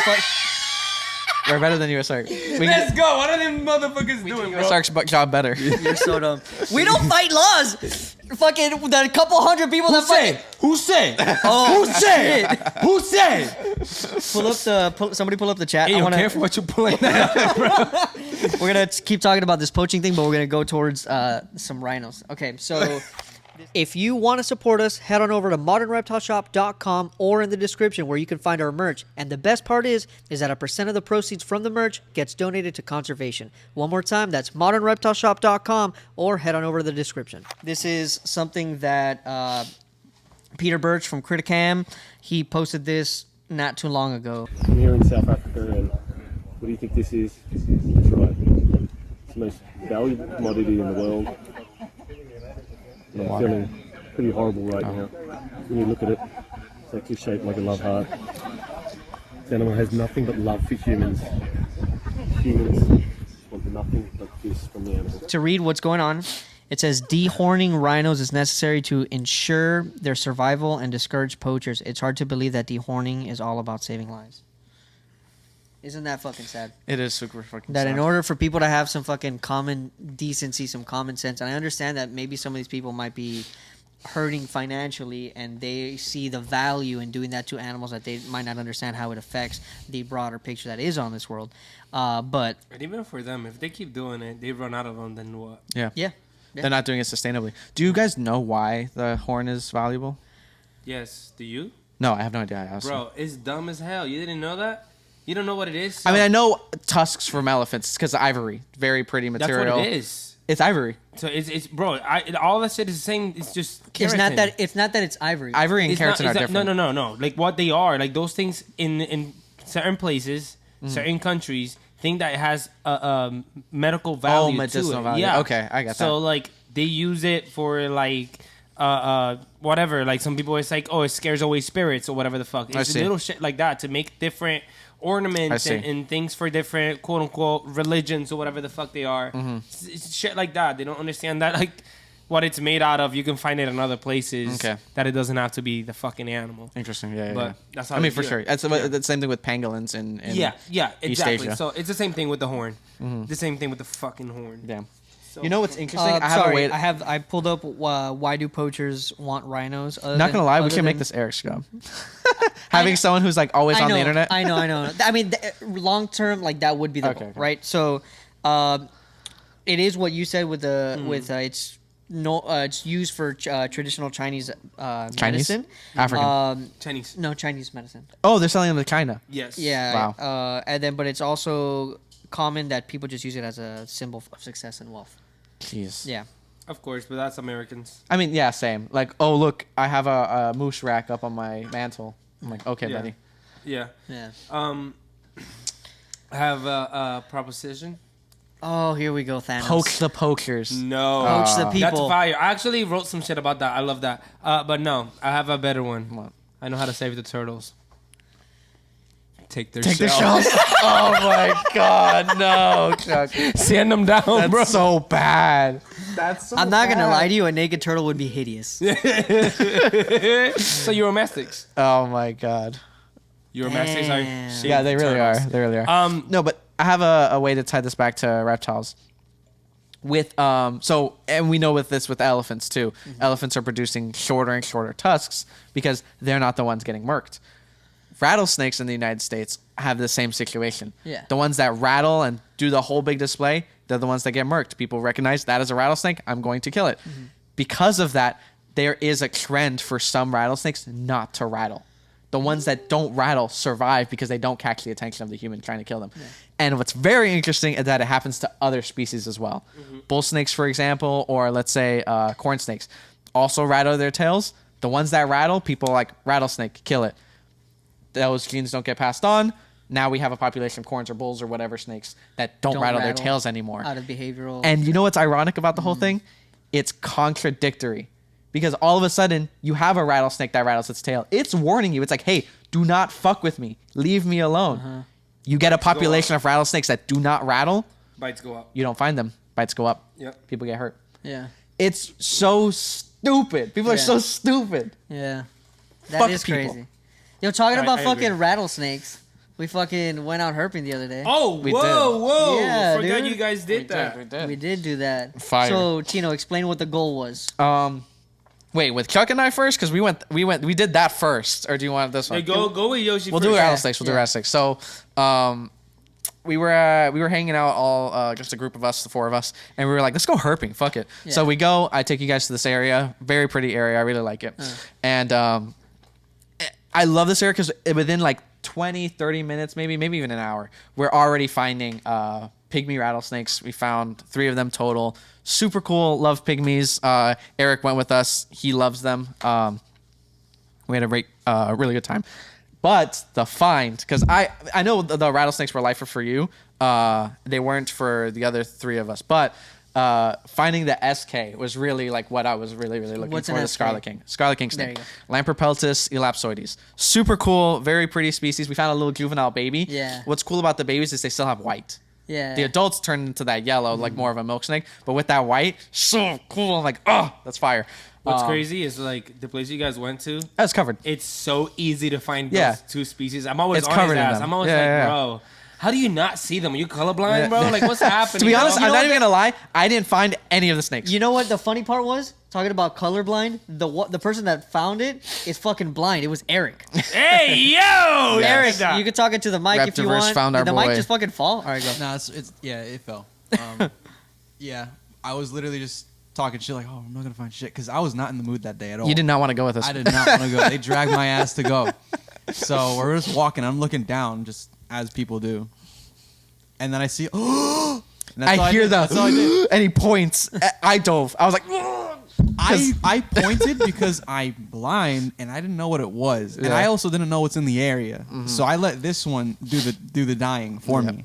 We're better than USARK. Let's go. What are them motherfuckers doing, bro? USARK's job better. You're so dumb. We don't fight laws. Fucking the couple hundred people that fight. Who said? Oh, Who said? Who said? Somebody pull up the chat. Hey, I yo, wanna, careful what you're pulling out, bro. we're gonna keep talking about this poaching thing, but we're gonna go towards some rhinos. Okay, so If you want to support us, head on over to modernreptileshop.com or in the description where you can find our merch. And the best part is that a percent of the proceeds from the merch gets donated to conservation. One more time, that's modernreptileshop.com or head on over to the description. this is something that Peter Birch from Criticam, he posted this not too long ago. I'm here in South Africa, and what do you think this is? That's right. It's the most valuable commodity in the world. And I'm feeling pretty horrible right now. When you look at it, it's actually shaped like a love heart. This animal has nothing but love for humans. Humans want nothing but this from the animal. To read what's going on, it says dehorning rhinos is necessary to ensure their survival and discourage poachers. It's hard to believe that dehorning is all about saving lives. Isn't that fucking sad? It is super fucking That sad. in order for people to have some fucking common decency, some common sense, and I understand that maybe some of these people might be hurting financially and they see the value in doing that to animals that they might not understand how it affects the broader picture that is on this world. But And even for them, if they keep doing it, they run out of them, then what? Yeah. yeah. They're not doing it sustainably. Do you guys know why the horn is valuable? Yes. Do you? No, I have no idea. Honestly. Bro, it's dumb as hell. You didn't know that? You don't know what it is? I mean, I know tusks from elephants because of ivory. Very pretty That's material. what it is. It's ivory. So it's bro. All that shit is the same. It's just It's keratin. not that it's ivory. Ivory and It's keratin not- are it's not- different. No. Like what they are, like those things in certain places, certain countries, think that it has a medical value. to medicinal it. value. Yeah. Okay, I got So that. like they use it for like whatever. Like some people, it's like, oh, it scares away spirits or whatever the fuck. I It's see. little shit like that to make different ornaments I see. and things for different quote unquote religions or whatever the fuck they are. Mm-hmm. It's shit like that. They don't understand that like what it's made out of. You can find it in other places. Okay. That it doesn't have to be the fucking animal. Interesting. Yeah, But yeah. that's how I mean, they for do sure. it. That's the same thing with pangolins in Yeah, East exactly. Asia. So it's the same thing with the horn. The same thing with the fucking horn. Yeah. You know what's interesting? I have sorry, a way. I pulled up why do poachers want rhinos? Not gonna lie, we can make this Eric's job. Having someone who's like always on the internet. I know. I mean, long term, like that would be the Okay, goal, okay. right? So, it is what you said with the with it's no, it's used for traditional Chinese medicine. African. Chinese. No, Chinese medicine. Oh, they're selling them to China. Yes. Yeah. Wow. And then, but it's also common that people just use it as a symbol of success and wealth. Jeez. Yeah. Of course, but that's Americans. I mean, yeah, same. Like, oh, look, I have a moose rack up on my mantle. I'm like, okay, Yeah. buddy. Yeah. Yeah. I have a proposition. Oh, here we go, Thanos. Poke the poachers. No. Poach the That's people. fire. I actually wrote some shit about that. I love that. But no, I have a better one. What? I know how to save the turtles. Take their Take the shells. shells. Oh my God, no, Chuck. Sand them down, That's bro. so bad. That's so I'm not gonna bad. lie to you. A naked turtle would be hideous. So Euromastics. Oh my God. Euromastics are Damn. shaped Yeah, they really turtles. are. They really are. No, but I have a way to tie this back to reptiles. With and we know with this with elephants too. Elephants are producing shorter and shorter tusks because they're not the ones getting murked. Rattlesnakes in the United States have the same situation. Yeah. The ones that rattle and do the whole big display, they're the ones that get murked. People recognize that as a rattlesnake, I'm going to kill it. Because of that, there is a trend for some rattlesnakes not to rattle. The ones that don't rattle survive because they don't catch the attention of the human trying to kill them. Yeah. And what's very interesting is that it happens to other species as well. Bull snakes, for example, or let's say corn snakes, also rattle their tails. The ones that rattle, people like rattlesnake, kill it. Those genes don't get passed on. Now we have a population of corns or bulls or whatever snakes that don't rattle their tails anymore. Out of behavioral. And you know what's ironic about the whole thing? It's contradictory. Because all of a sudden, you have a rattlesnake that rattles its tail. It's warning you. It's like, hey, do not fuck with me. Leave me alone. You get a population of rattlesnakes that do not rattle. Bites go up. You don't find them. Bites go up. Yep. People get hurt. Yeah. It's so stupid. People are so stupid. Yeah. That Fuck is people. crazy. Yo, talking about I fucking agree. rattlesnakes, we fucking went out herping the other day. Oh, We whoa. Yeah, Forgot dude. you guys did that. We did do that. Fire. So, Tino, explain what the goal was. Wait, with Chuck and I first? Because we did that first. Or do you want this one? Hey, go with Yoshii. We'll do rattlesnakes. We'll do rattlesnakes. So, we were hanging out all just a group of us, the four of us, and we were like, let's go herping. Fuck it. Yeah. So we go. I take you guys to this area, very pretty area. I really like it, and I love this area because within like 20, 30 minutes, maybe even an hour, we're already finding pygmy rattlesnakes. We found 3 of them total. Super cool. Love pygmies. Eric went with us. He loves them. We had a really good time. But the find, because I know the rattlesnakes were lifer for you. They weren't for the other 3 of us. But finding the SK was really like what I was really looking What's for. an The SK? Scarlet King There you snake. go. Lamprepeltis ellipsoides. Super cool, very pretty species. We found a little juvenile baby. Yeah. What's cool about the babies is they still have white. Yeah. The adults turn into that yellow, like more of a milk snake. But with that white, so cool. I'm like, oh, that's fire. What's crazy is like the place you guys went to. That's covered. It's so easy to find Yeah. those 2 species. I'm always It's on covered his in ass. them. I'm always Yeah, like, yeah. bro, how do you not see them? Are you colorblind, bro? Like, what's happening? To be honest, bro? I'm not even gonna lie. I didn't find any of the snakes. You know what the funny part was? Talking about colorblind, the person that found it is fucking blind. It was Eric. Hey, yo! Eric, Stop. you can talk into the mic if you Reptiverse want. found our Did the boy. mic just fucking fall? All right, go. No, it's yeah, it fell. Yeah, I was literally just talking shit like, oh, I'm not gonna find shit because I was not in the mood that day at all. You did not want to go with us. I did not want to go. They dragged my ass to go. So we're just walking. I'm looking down, just as people do, and then I see. Oh, I hear that. And he points. I dove. I was like, I pointed because I'm blind and I didn't know what it was, and Yeah. I also didn't know what's in the area. So I let this one do the dying for me.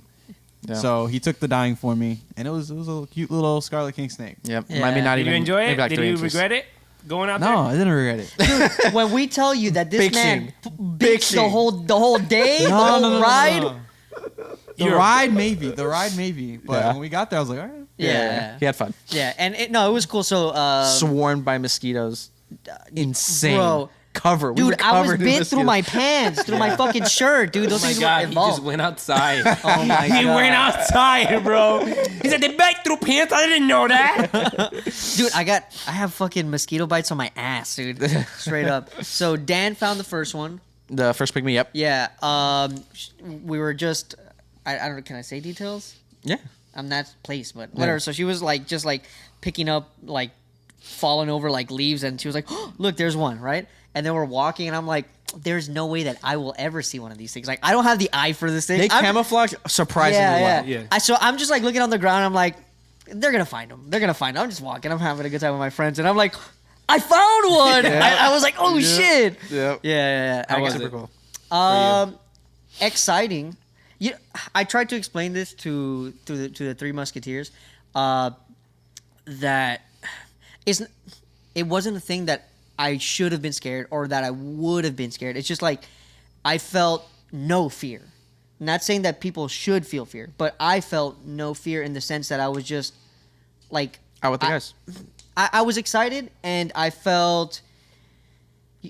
Yeah. So he took the dying for me, and it was a cute little Scarlet King snake. Yep. Yeah. Maybe not Did even. you enjoy maybe it? like Did 3 you inches. regret it going out No, there? I didn't regret it. When we tell you that this Big man scene. bitched the whole day, the whole ride. The ride maybe, but Yeah. when we got there, I was like, all right. Yeah. He had fun. Yeah, and it was cool. So, Swarmed by mosquitoes. Insane. Bro. Cover. We dude, were I was covered in bit through my mosquitoes. pants, through my fucking shirt, dude. Oh Those my things God, were he involved. just went outside. Oh my He God. went outside, bro. He said, they bite through pants? I didn't know that. Dude, I have fucking mosquito bites on my ass, dude. Straight up. So Dan found the first one. The first pygmy, yep. Yeah. We were just, I don't know. Can I say details? Yeah. I'm not place, but whatever. So she was like just like picking up like falling over like leaves, and she was like, oh, look, there's one, right? And then we're walking, and I'm like, there's no way that I will ever see one of these things. Like, I don't have the eye for this thing. They camouflage surprisingly well. Yeah. So I'm just like looking on the ground. I'm like, they're gonna find them. They're gonna find them. I'm just walking. I'm having a good time with my friends, and I'm like, I found one. I was like, oh shit. Yep. Yeah. How was Super it? cool. Exciting. I tried to explain this to the Three Musketeers, that it wasn't a thing that I should have been scared or that I would have been scared. It's just like I felt no fear. Not saying that people should feel fear, but I felt no fear in the sense that I was just like Out with the guys. I was excited, and I felt.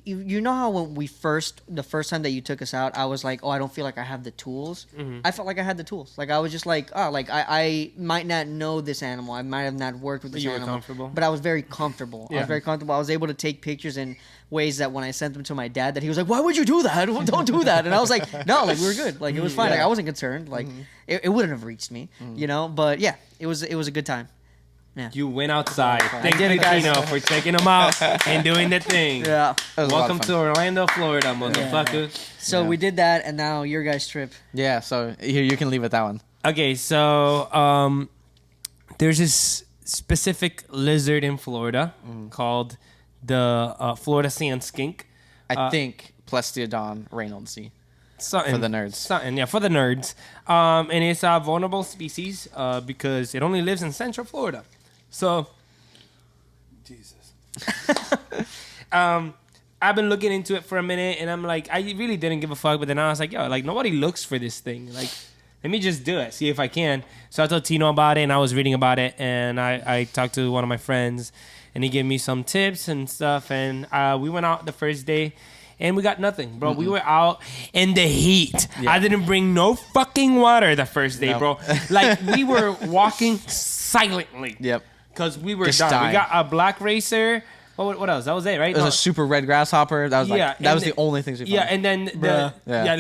You know how when the first time that you took us out, I was like, oh, I don't feel like I have the tools. I felt like I had the tools. Like I was just like, oh, like I might not know this animal. I might have not worked with this you were animal. comfortable? But I was very comfortable. I was very comfortable. I was able to take pictures in ways that when I sent them to my dad, that he was like, why would you do that? Don't do that. And I was like, no, like we were good. Like it was fine. Like I wasn't concerned. Like it wouldn't have reached me, you know. But yeah, it was a good time. Yeah. You went outside. Thank did you, it, guys. Tino, for taking them out and doing the thing. Yeah. That was a lot of Welcome fun. to Orlando, Florida, motherfucker. So we did that, and now your guys' trip. Yeah, so here you can leave with that one. Okay, so there's this specific lizard in Florida called the Florida sand skink. I think Plestiodon reynoldsii. Something For the nerds. Something, yeah, for the nerds. And it's a vulnerable species because it only lives in Central Florida. So, Jesus. I've been looking into it for a minute, and I'm like, I really didn't give a fuck. But then I was like, yo, like nobody looks for this thing. Like, let me just do it, see if I can. So I told Tino about it, and I was reading about it, and I talked to one of my friends, and he gave me some tips and stuff. And we went out the first day. And we got nothing, bro. We were out in the heat. Yeah. I didn't bring no fucking water the first day, bro. Like, we were walking silently. Yep. Because we were Just done. dying. We got a black racer. What else? That was it, right? It was a super red grasshopper. That was like that was the only things we found. Yeah, and then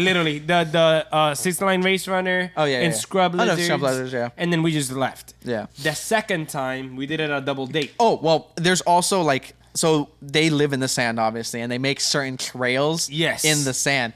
literally the 6-line race runner. Oh, yeah, and yeah. scrub I know lizards. scrub lizards, yeah. And then we just left. Yeah. The second time we did it a double date. Oh, well, there's also like, so they live in the sand, obviously, and they make certain trails in the sand.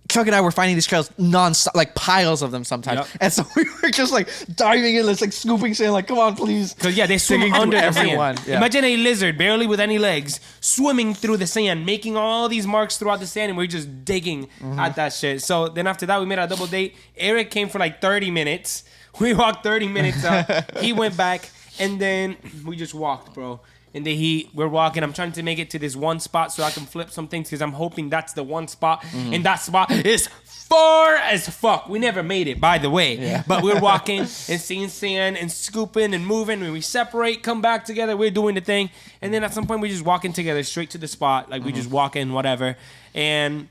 Chuck and I were finding these trails non-stop, like piles of them sometimes. Yep. And so we were just like diving in, like scooping sand, like, come on, please. Because, they swim Digging under through the everyone. sand. Yeah. Imagine a lizard, barely with any legs, swimming through the sand, making all these marks throughout the sand, and we're just digging at that shit. So then after that, we made a double date. Eric came for like 30 minutes. We walked 30 minutes up. He went back, and then we just walked, bro. In the heat, we're walking. I'm trying to make it to this one spot so I can flip some things because I'm hoping that's the one spot. And that spot is far as fuck. We never made it, by the way. Yeah. But we're walking and seeing sand and scooping and moving. When we separate, come back together, we're doing the thing. And then at some point, we're just walking together straight to the spot. Like, we just walk in, whatever. And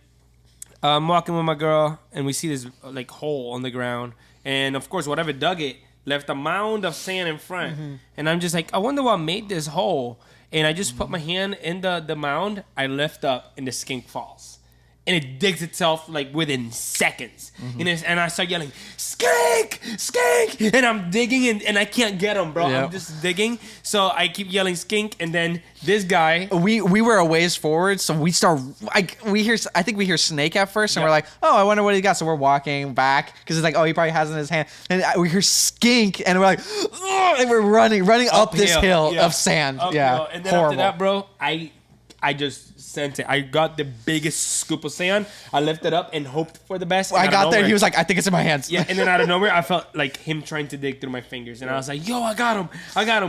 I'm walking with my girl, and we see this, like, hole on the ground. And, of course, whatever dug it left a mound of sand in front. And I'm just like, I wonder what made this hole. And I just put my hand in the mound. I lift up, and the skink falls. And it digs itself like within seconds. And I start yelling, skink, skink. And I'm digging, and I can't get him, bro. Yep. I'm just digging. So I keep yelling skink. And then this guy. We were a ways forward, so we start. I think we hear snake at first, and we're like, oh, I wonder what he got. So we're walking back because it's like, oh, he probably has it in his hand. And we hear skink, and we're like, ugh, and we're running up this hill of sand. Uphill. And then horrible. after that, bro, I just sent it. I got the biggest scoop of sand. I lifted up and hoped for the best. I got there. He was like, I think it's in my hands. Yeah, and then out of nowhere, I felt like him trying to dig through my fingers. And I was like, yo, I got him.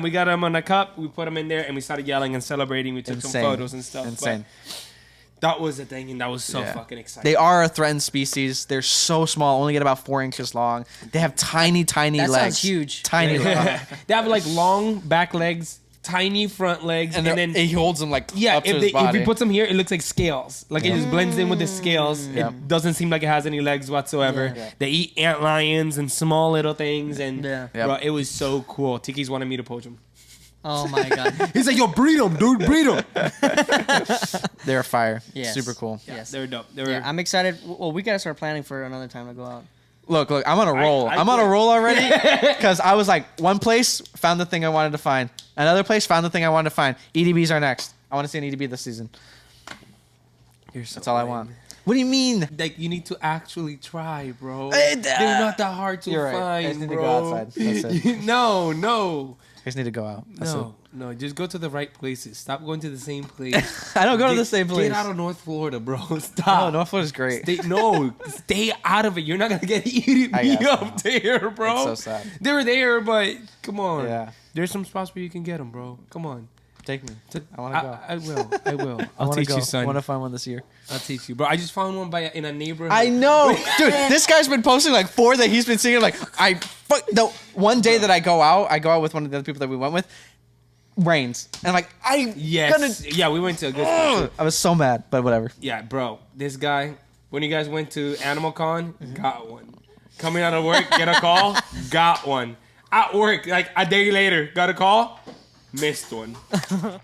We got him on a cup. We put him in there, and we started yelling and celebrating. We took some photos and stuff. Insane. But that was the thing, and that was so fucking exciting. They are a threatened species. They're so small, only get about 4 inches long. They have tiny That legs. sounds huge. Tiny legs. They have like long back legs, tiny front legs, and then he holds them like yeah, up to his if body. he puts them here, it looks like scales. Like it just blends in with the scales. Yeah. It doesn't seem like it has any legs whatsoever. Yeah. They eat ant lions and small little things, and Yeah. bro, it was so cool. Tiki's wanted me to poach them. Oh my god. He's like, yo, breed them, dude, breed them. They're fire. Yes. Super cool. Yes. They're dope. Yeah, I'm excited. Well, we gotta start planning for another time to go out. Look, I'm on a roll. I'm on a roll already because I was like, one place, found the thing I wanted to find. Another place, found the thing I wanted to find. EDBs are next. I want to see an EDB this season. That's all I want. What do you mean? Like, you need to actually try, bro. They're They're not that hard to You're right. I find, just need to bro. go outside. That's it. No. I just need to go out. That's No, just go to the right places. Stop going to the same place. it. I don't go to the same place. Get out of North Florida, bro. Stop. Oh, North Florida's great. Stay out of it. You're not gonna get eaten I guess up there, bro. It's so sad. They're there, but come on. Yeah. There's some spots where you can get them, bro. Come on. Take me. I want to go. I will. I'll teach you, son. I want to find one this year. I'll teach you, bro. I just found one in a neighborhood. I know, dude. This guy's been posting like 4 that he's been seeing. Like, the one day that I go out with one of the other people that we went with. Rains, and I'm like, Yeah, we went to a good spot. I was so mad, but whatever. Yeah, bro. This guy, when you guys went to Animal Con, got one. Coming out of work, get a call, got one. At work, like a day later, got a call, missed one.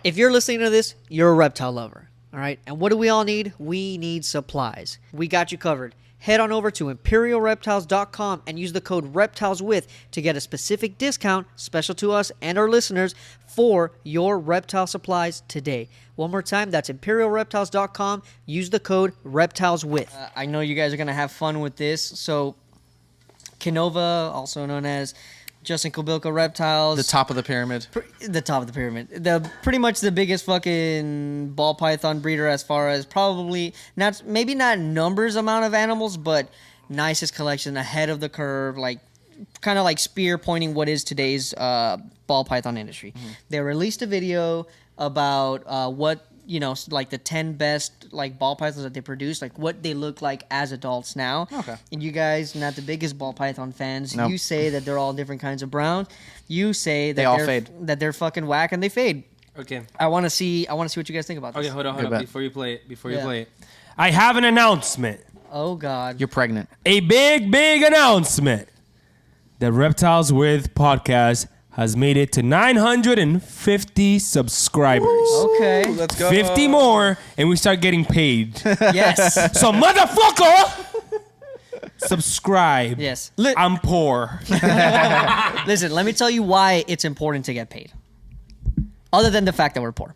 If you're listening to this, you're a reptile lover. All right. And what do we all need? We need supplies. We got you covered. Head on over to imperialreptiles.com and use the code REPTILESWITH to get a specific discount special to us and our listeners for your reptile supplies today. One more time, that's imperialreptiles.com. Use the code REPTILESWITH. I know you guys are going to have fun with this. So, Canova, also known as Justin Kobylka Reptiles. The top of the pyramid. The top of the pyramid. Pretty much the biggest fucking ball python breeder as far as probably maybe not numbers amount of animals, but nicest collection ahead of the curve, like kind of like spear pointing what is today's ball python industry. Mm-hmm. They released a video about what, like the 10 best like ball pythons that they produce, like what they look like as adults now. Okay. And you guys, not the biggest ball python fans, Nope. you say that they're all different kinds of brown. You say that They all fade. that they're fucking whack and they fade. Okay. I want to see what you guys think about this. Okay, hold on. bet. Before you play it. Yeah. I have an announcement. Oh God. You're pregnant. A big announcement. The Reptiles With Podcast has made it to 950 subscribers. Okay. Let's go. 50 more, and we start getting paid. Yes. So, motherfucker, subscribe. Yes. I'm poor. Listen, let me tell you why it's important to get paid. Other than the fact that we're poor.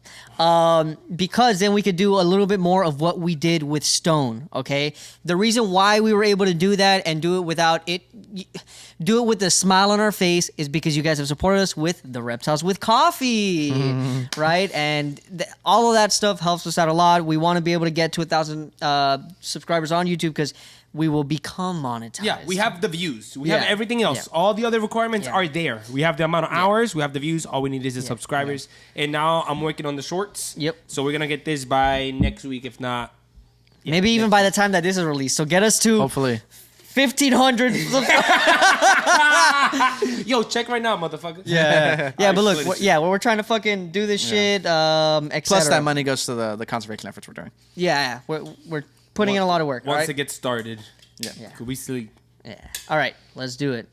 Because then we could do a little bit more of what we did with Stone, okay? The reason why we were able to do that and do it with a smile on our face is because you guys have supported us with the Reptiles With Coffee, right? And all of that stuff helps us out a lot. We want to be able to get to 1,000 subscribers on YouTube because we will become monetized. Yeah, we have the views. We have Yeah. everything else. Yeah. All the other requirements Yeah. are there. We have the amount of hours. We have the views. All we need is the subscribers. And now I'm working on the shorts. Yep. So we're going to get this by next week, if not. Maybe even by the time that this is released. So get us to Hopefully. 1,500 Yo, check right now, motherfucker. Yeah, but look, Alright, we're trying to fucking do this shit, et Plus cetera. that money goes to the conservation efforts we're doing. Yeah, we're putting in a lot of work. Once Right? it gets started. Yeah. Could we sleep? Yeah. All right, let's do it.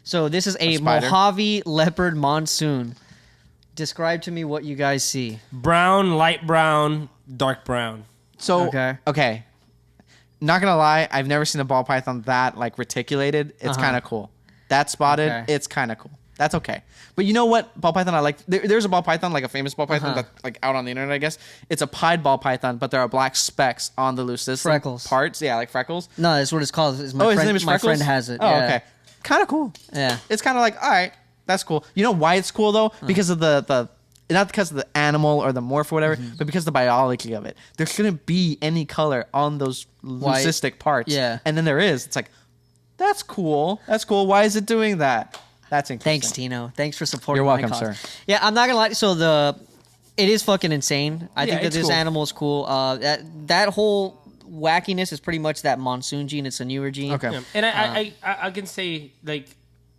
So this is a spider? Mojave leopard monsoon. Describe to me what you guys see. Brown, light brown, dark brown. So, Okay. okay. Not going to lie, I've never seen a ball python that like reticulated. It's kind of cool. That spotted, Okay. it's kind of cool. That's okay. But you know what ball python I like? There's a ball python, like a famous ball python that's like out on the internet, I guess. It's a pied ball python, but there are black specks on the leucistin Freckles. parts. Yeah, like freckles. No, that's what it's called. It's my His friend, name is my Freckles? friend has it. Oh, yeah. okay. Kind of cool. Yeah. It's kind of like, all right, that's cool. You know why it's cool though? Because of the not because of the animal or the morph or whatever, but because of the biology of it. There shouldn't be any color on those leucistic parts. Yeah. And then there is. It's like, that's cool. That's cool. Why is it doing that? That's interesting. Thanks, Tino. Thanks for supporting. You're welcome, my cause. sir. Yeah, I'm not gonna lie. So it is fucking insane. I think that it's this cool. animal is cool. That whole wackiness is pretty much that monsoon gene. It's a newer gene. Okay. Yeah. And I can say, like,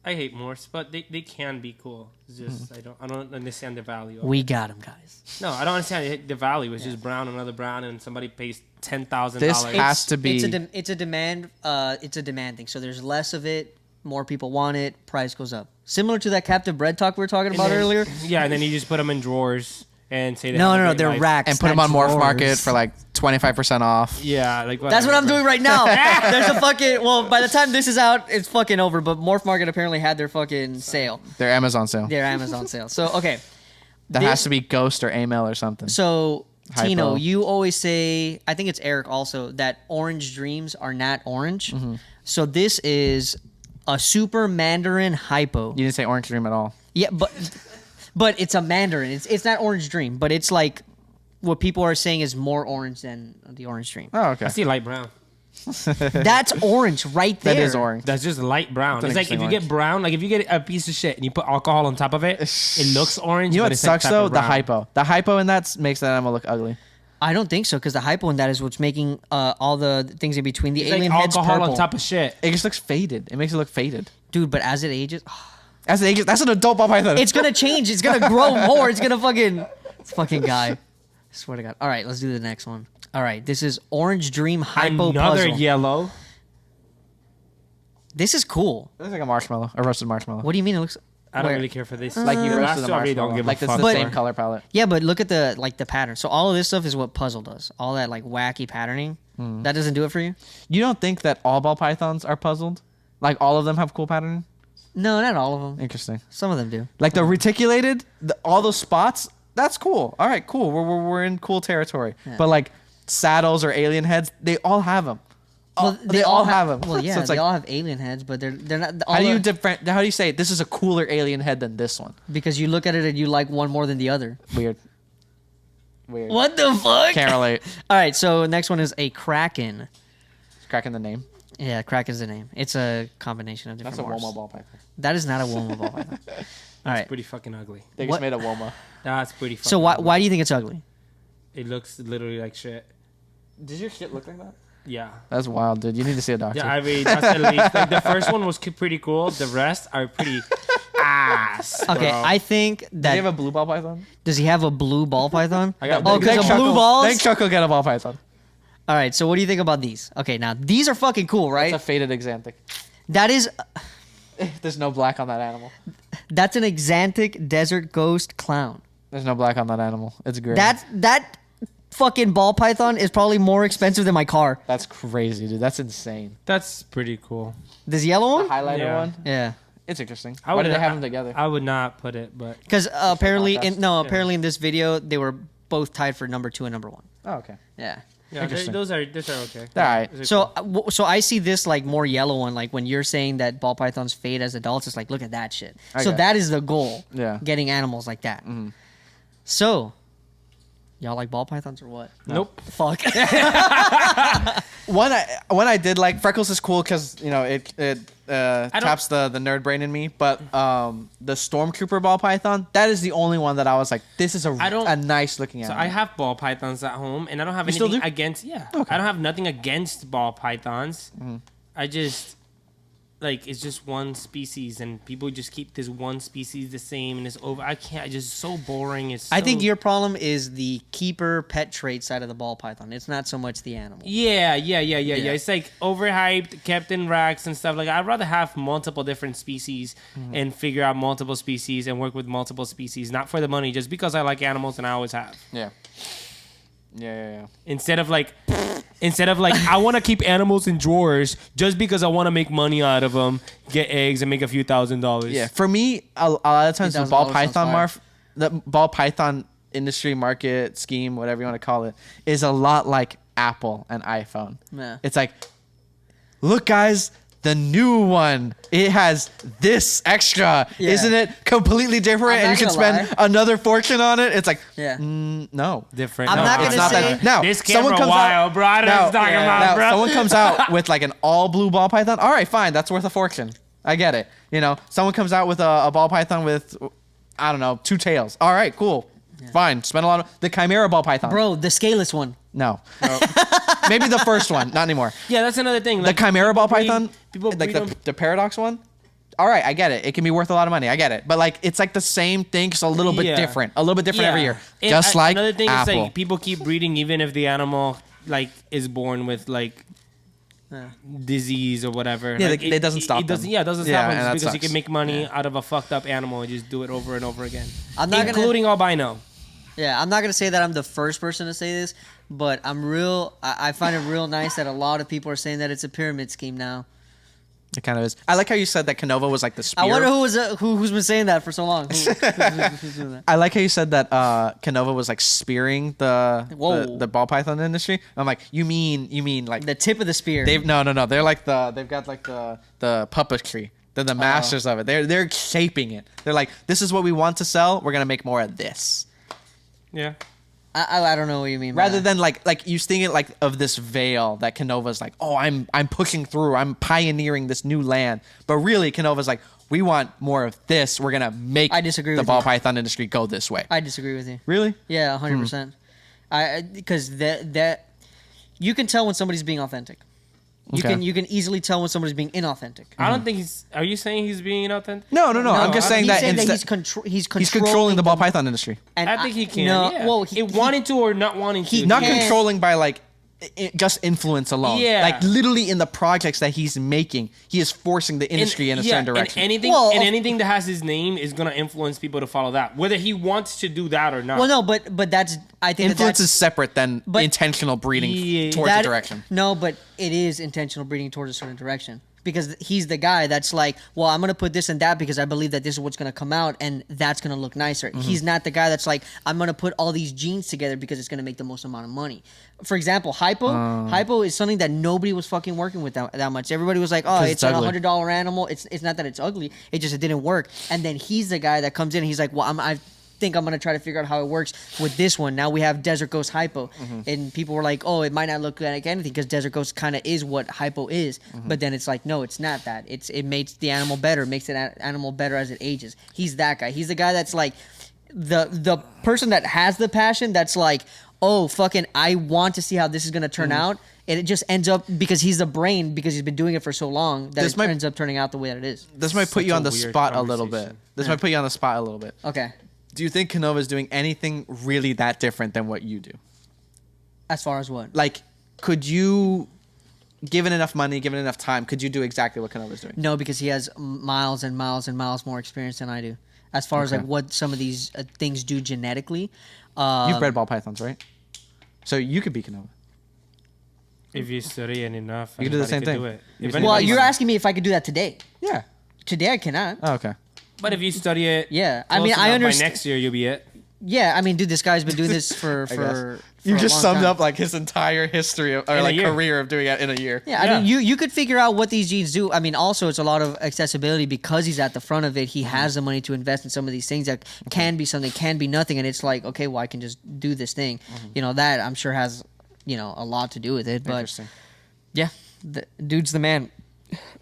I hate morphs, but they can be cool. It's just I don't understand the value of it. We got him, guys. No, I don't understand the value. It's just brown, another brown, and somebody pays $10,000. This has to be. It's a demand. It's a demand thing. So there's less of it. More people want it. Price goes up. Similar to that captive bred talk we were talking about earlier. Yeah, and then you just put them in drawers and say No, they're racks. and put them not on Morph drawers. Market for like 25% off. Yeah, like That's what I'm doing right now. There's a fucking by the time this is out, it's fucking over. But Morph Market apparently had their fucking sale, Their Amazon sale. their Amazon sale. So okay, That has to be Ghost or Amel or something. So Hypo. Tino, you always say, I think it's Eric also, that orange dreams are not orange. Mm-hmm. So this is a super Mandarin hypo. You didn't say Orange Dream at all. Yeah, but it's a Mandarin. It's not orange dream, but it's like what people are saying is more orange than the orange dream. Oh, okay. I see light brown. That's orange right there. That is orange. That's just light brown. That's an It's like if you interesting get brown, like if you get a piece of shit and you put alcohol on top of it, it looks orange. You know but what it's like sucks type though? of The brown. hypo. The hypo in that makes that animal look ugly. I don't think so, because the hypo in that is what's making all the things in between the It's alien like heads alcohol purple. on top of shit. It just looks faded. It makes it look faded. Dude, but as it ages, That's an adult ball python. it's gonna change. It's gonna grow more. It's gonna fucking guy. I swear to God. All right, let's do the next one. All right, this is Orange Dream Hypo Another Puzzle. yellow. This is cool. It looks like a marshmallow, a roasted marshmallow. What do you mean? It looks I don't where? really care for this. Like you The last roasted a two I really marshmallow. don't give Like a this fuck is the for. same color palette. Yeah, but look at the pattern. So all of this stuff is what puzzle does. All that like wacky patterning. That doesn't do it for you? You don't think that all ball pythons are puzzled? Like all of them have cool pattern? No, not all of them. Interesting. Some of them do. Like the reticulated, all those spots, that's cool. All right, cool. We're in cool territory. But like saddles or alien heads, they all have them. Well, they all have them. Well, yeah, So it's they like, all have alien heads, but they're not. how do you say this is a cooler alien head than this one? Because you look at it and you like one more than the other. Weird. What the fuck? Can't relate. All right, so next one is a Kraken. Cracking the name. Yeah, Kraken's the name. It's a combination of different That's a morphs. Woma ball python. That is not a Woma ball python. All right. Pretty fucking ugly. They just What? made a Woma. That's pretty fucking So ugly. why do you think it's ugly? It looks literally like shit. Did your shit look like that? Yeah. That's wild, dude. You need to see a doctor. Yeah, I mean, that's at least. Like, the first one was pretty cool. The rest are pretty ass. Okay, bro. I think Does that he have a blue ball python? does he have a blue ball python? I got Oh, blue. because of blue balls. Thanks, Chuck will get a ball python. All right, so what do you think about these? Okay, now these are fucking cool, right? It's a faded Exanthic. That is There's no black on that animal. that's an Exanthic desert ghost clown. There's no black on that animal. It's great. That fucking ball python is probably more expensive than my car. That's crazy, dude. That's insane. That's pretty cool. This yellow one? Highlighter Yeah. one. Yeah. It's interesting. I Why would did they not- have them together? I would not put it, but Because apparently, podcast. apparently in this video they were both tied for number 2 and number 1. Oh, okay. Yeah. yeah, Interesting. those are okay. All right. Those are So, cool. so I see this like more yellow one. Like when you're saying that ball pythons fade as adults, it's like look at that shit. So Okay. that is the goal. Yeah. Getting animals like that. So, y'all like ball pythons or what? Nope. Fuck. One I did like Freckles is cool because you know it taps the nerd brain in me. But the Stormtrooper ball python, that is the only one that I was like, this is a nice looking So animal. I have ball pythons at home, and I don't have You still anything do? against. Yeah, I don't have nothing against ball pythons. I just like it's just one species, and people just keep this one species the same, and it's over. I can't. It's just so boring. It's. I think so- your problem is the keeper pet trait side of the ball python. It's not so much the animal. Yeah. It's like overhyped, kept in racks and stuff. Like I'd rather have multiple different species and figure out multiple species and work with multiple species, not for the money, just because I like animals and I always have. yeah. Instead of like, I want to keep animals in drawers just because I want to make money out of them, get eggs, and make a few $1,000s. Yeah, for me, a lot of times the $8,000 ball sounds python fire. the ball python industry market scheme, whatever you want to call it, is a lot like Apple and iPhone. Yeah. It's like, look, guys, the new one. It has this extra. Yeah. Isn't it completely different? I'm And not you can gonna spend another fortune on it. It's like, Yeah. no. different. I'm not It's gonna not say- that. Now, This someone camera comes wild, out, bro. I don't know what you're talking about, now, bro. someone comes out with like an all blue ball python. All right, fine. That's worth a fortune. I get it. You know, someone comes out with a ball python with, I don't know, 2 tails. All right, cool. Fine. Spend a lot of the Chimera ball python. Bro, the scaleless one. No. Maybe the first one. Not anymore. Yeah, that's another thing. The Like, Chimera ball breed- python, people like breed 'em- the Paradox one. All right, I get it. It can be worth a lot of money. I get it. But like, it's like the same thing, just a little bit Yeah. different. A little bit different every year. And Just like another thing Apple. is like people keep breeding even if the animal like is born with like disease or whatever. Yeah, like, it doesn't stop It doesn't. them. Yeah, it doesn't Yeah, stop and them that just because you sucks. can make money out of a fucked up animal and just do it over and over again. I'm not including albino. Yeah, I'm not gonna say that I'm the first person to say this, but I find it real nice that a lot of people are saying that it's a pyramid scheme now. It kind of is. I like how you said that Canova was like the spear. I wonder who's been saying that for so long. Who's doing that? I like how you said that Canova was like spearing the ball python industry. I'm like, you mean like The tip of the spear. no. They're like they've got like the puppetry. They're the masters of it. They're shaping it. They're like, this is what we want to sell. We're gonna make more of this. Yeah. I don't know what you mean. By Rather that. than like you think it like of this veil that Canova's like, oh, I'm pushing through. I'm pioneering this new land. But really, Canova's like, we want more of this. We're gonna make I disagree the with ball you. python industry go this way. I disagree with you. Really? Yeah, 100%. Because that you can tell when somebody's being authentic. Okay. You can easily tell when somebody's being inauthentic. I don't think he's. Are you saying he's being inauthentic? No. I'm just saying that, he's he's controlling the ball python industry. And I think he can. No, yeah. well, wanting to or not wanting to. Not can. controlling by like just influence alone. Yeah. Like literally in the projects that he's making, he is forcing the industry in a certain direction. And anything that has his name is gonna influence people to follow that, whether he wants to do that or not. Well, no, but that's I think Influence that's, is separate than but- intentional breeding Yeah, towards that- a direction. No, but it is intentional breeding towards a certain direction. Because he's the guy that's like, well, I'm going to put this and that because I believe that this is what's going to come out and that's going to look nicer. Mm-hmm. He's not the guy that's like, I'm going to put all these genes together because it's going to make the most amount of money. For example, Hypo is something that nobody was fucking working with that much. Everybody was like, oh, 'Cause it's it's a ugly. $100 animal. It's not that it's ugly. It didn't work. And then he's the guy that comes in and he's like, well, I think I'm gonna try to figure out how it works with this one. Now we have Desert Ghost Hypo, and people were like, "Oh, it might not look like anything because Desert Ghost kind of is what Hypo is." But then it's like, no, it's not that. It makes the animal better, makes the animal better as it ages. He's that guy. He's the guy that's like the person that has the passion. That's like, oh, fucking, I want to see how this is gonna turn out. And it just ends up because he's the brain because he's been doing it for so long that it ends up turning out the way that it is. This might put Such you a on the weird spot a little bit. conversation. This might put you on the spot a little bit. Okay, Do you think Canova is doing anything really that different than what you do? as far as what? Like, could you, given enough money, given enough time, could you do exactly what Canova is doing? No, because he has miles and miles and miles more experience than I do. As far as like what some of these things do genetically. You've bred ball pythons, right? So you could be Canova. if you study it enough, You can do the anybody same could thing. do it. You If can- Well, anybody's- you're asking me if I could do that today. Yeah. Today I cannot. Oh, okay. But if you study it, Yeah, I close mean, I enough, understand. By next year, you'll be it. Yeah, I mean, dude, this guy's been doing this for You a just long summed time. up like his entire history of, or In a like year. career of doing it in a year. Yeah, I mean, you could figure out what these genes do. I mean, also it's a lot of accessibility because he's at the front of it. He has the money to invest in some of these things that can be something, can be nothing, and it's like, okay, well, I can just do this thing. You know, that I'm sure has a lot to do with it. But Interesting. yeah, dude's the man.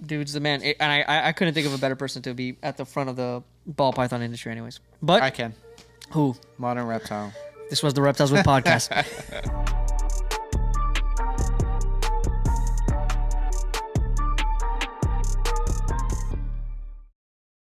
Dude's the man. And I couldn't think of a better person to be at the front of the ball python industry, anyways. But I can. who? Modern Reptile. This was the Reptiles with Podcast.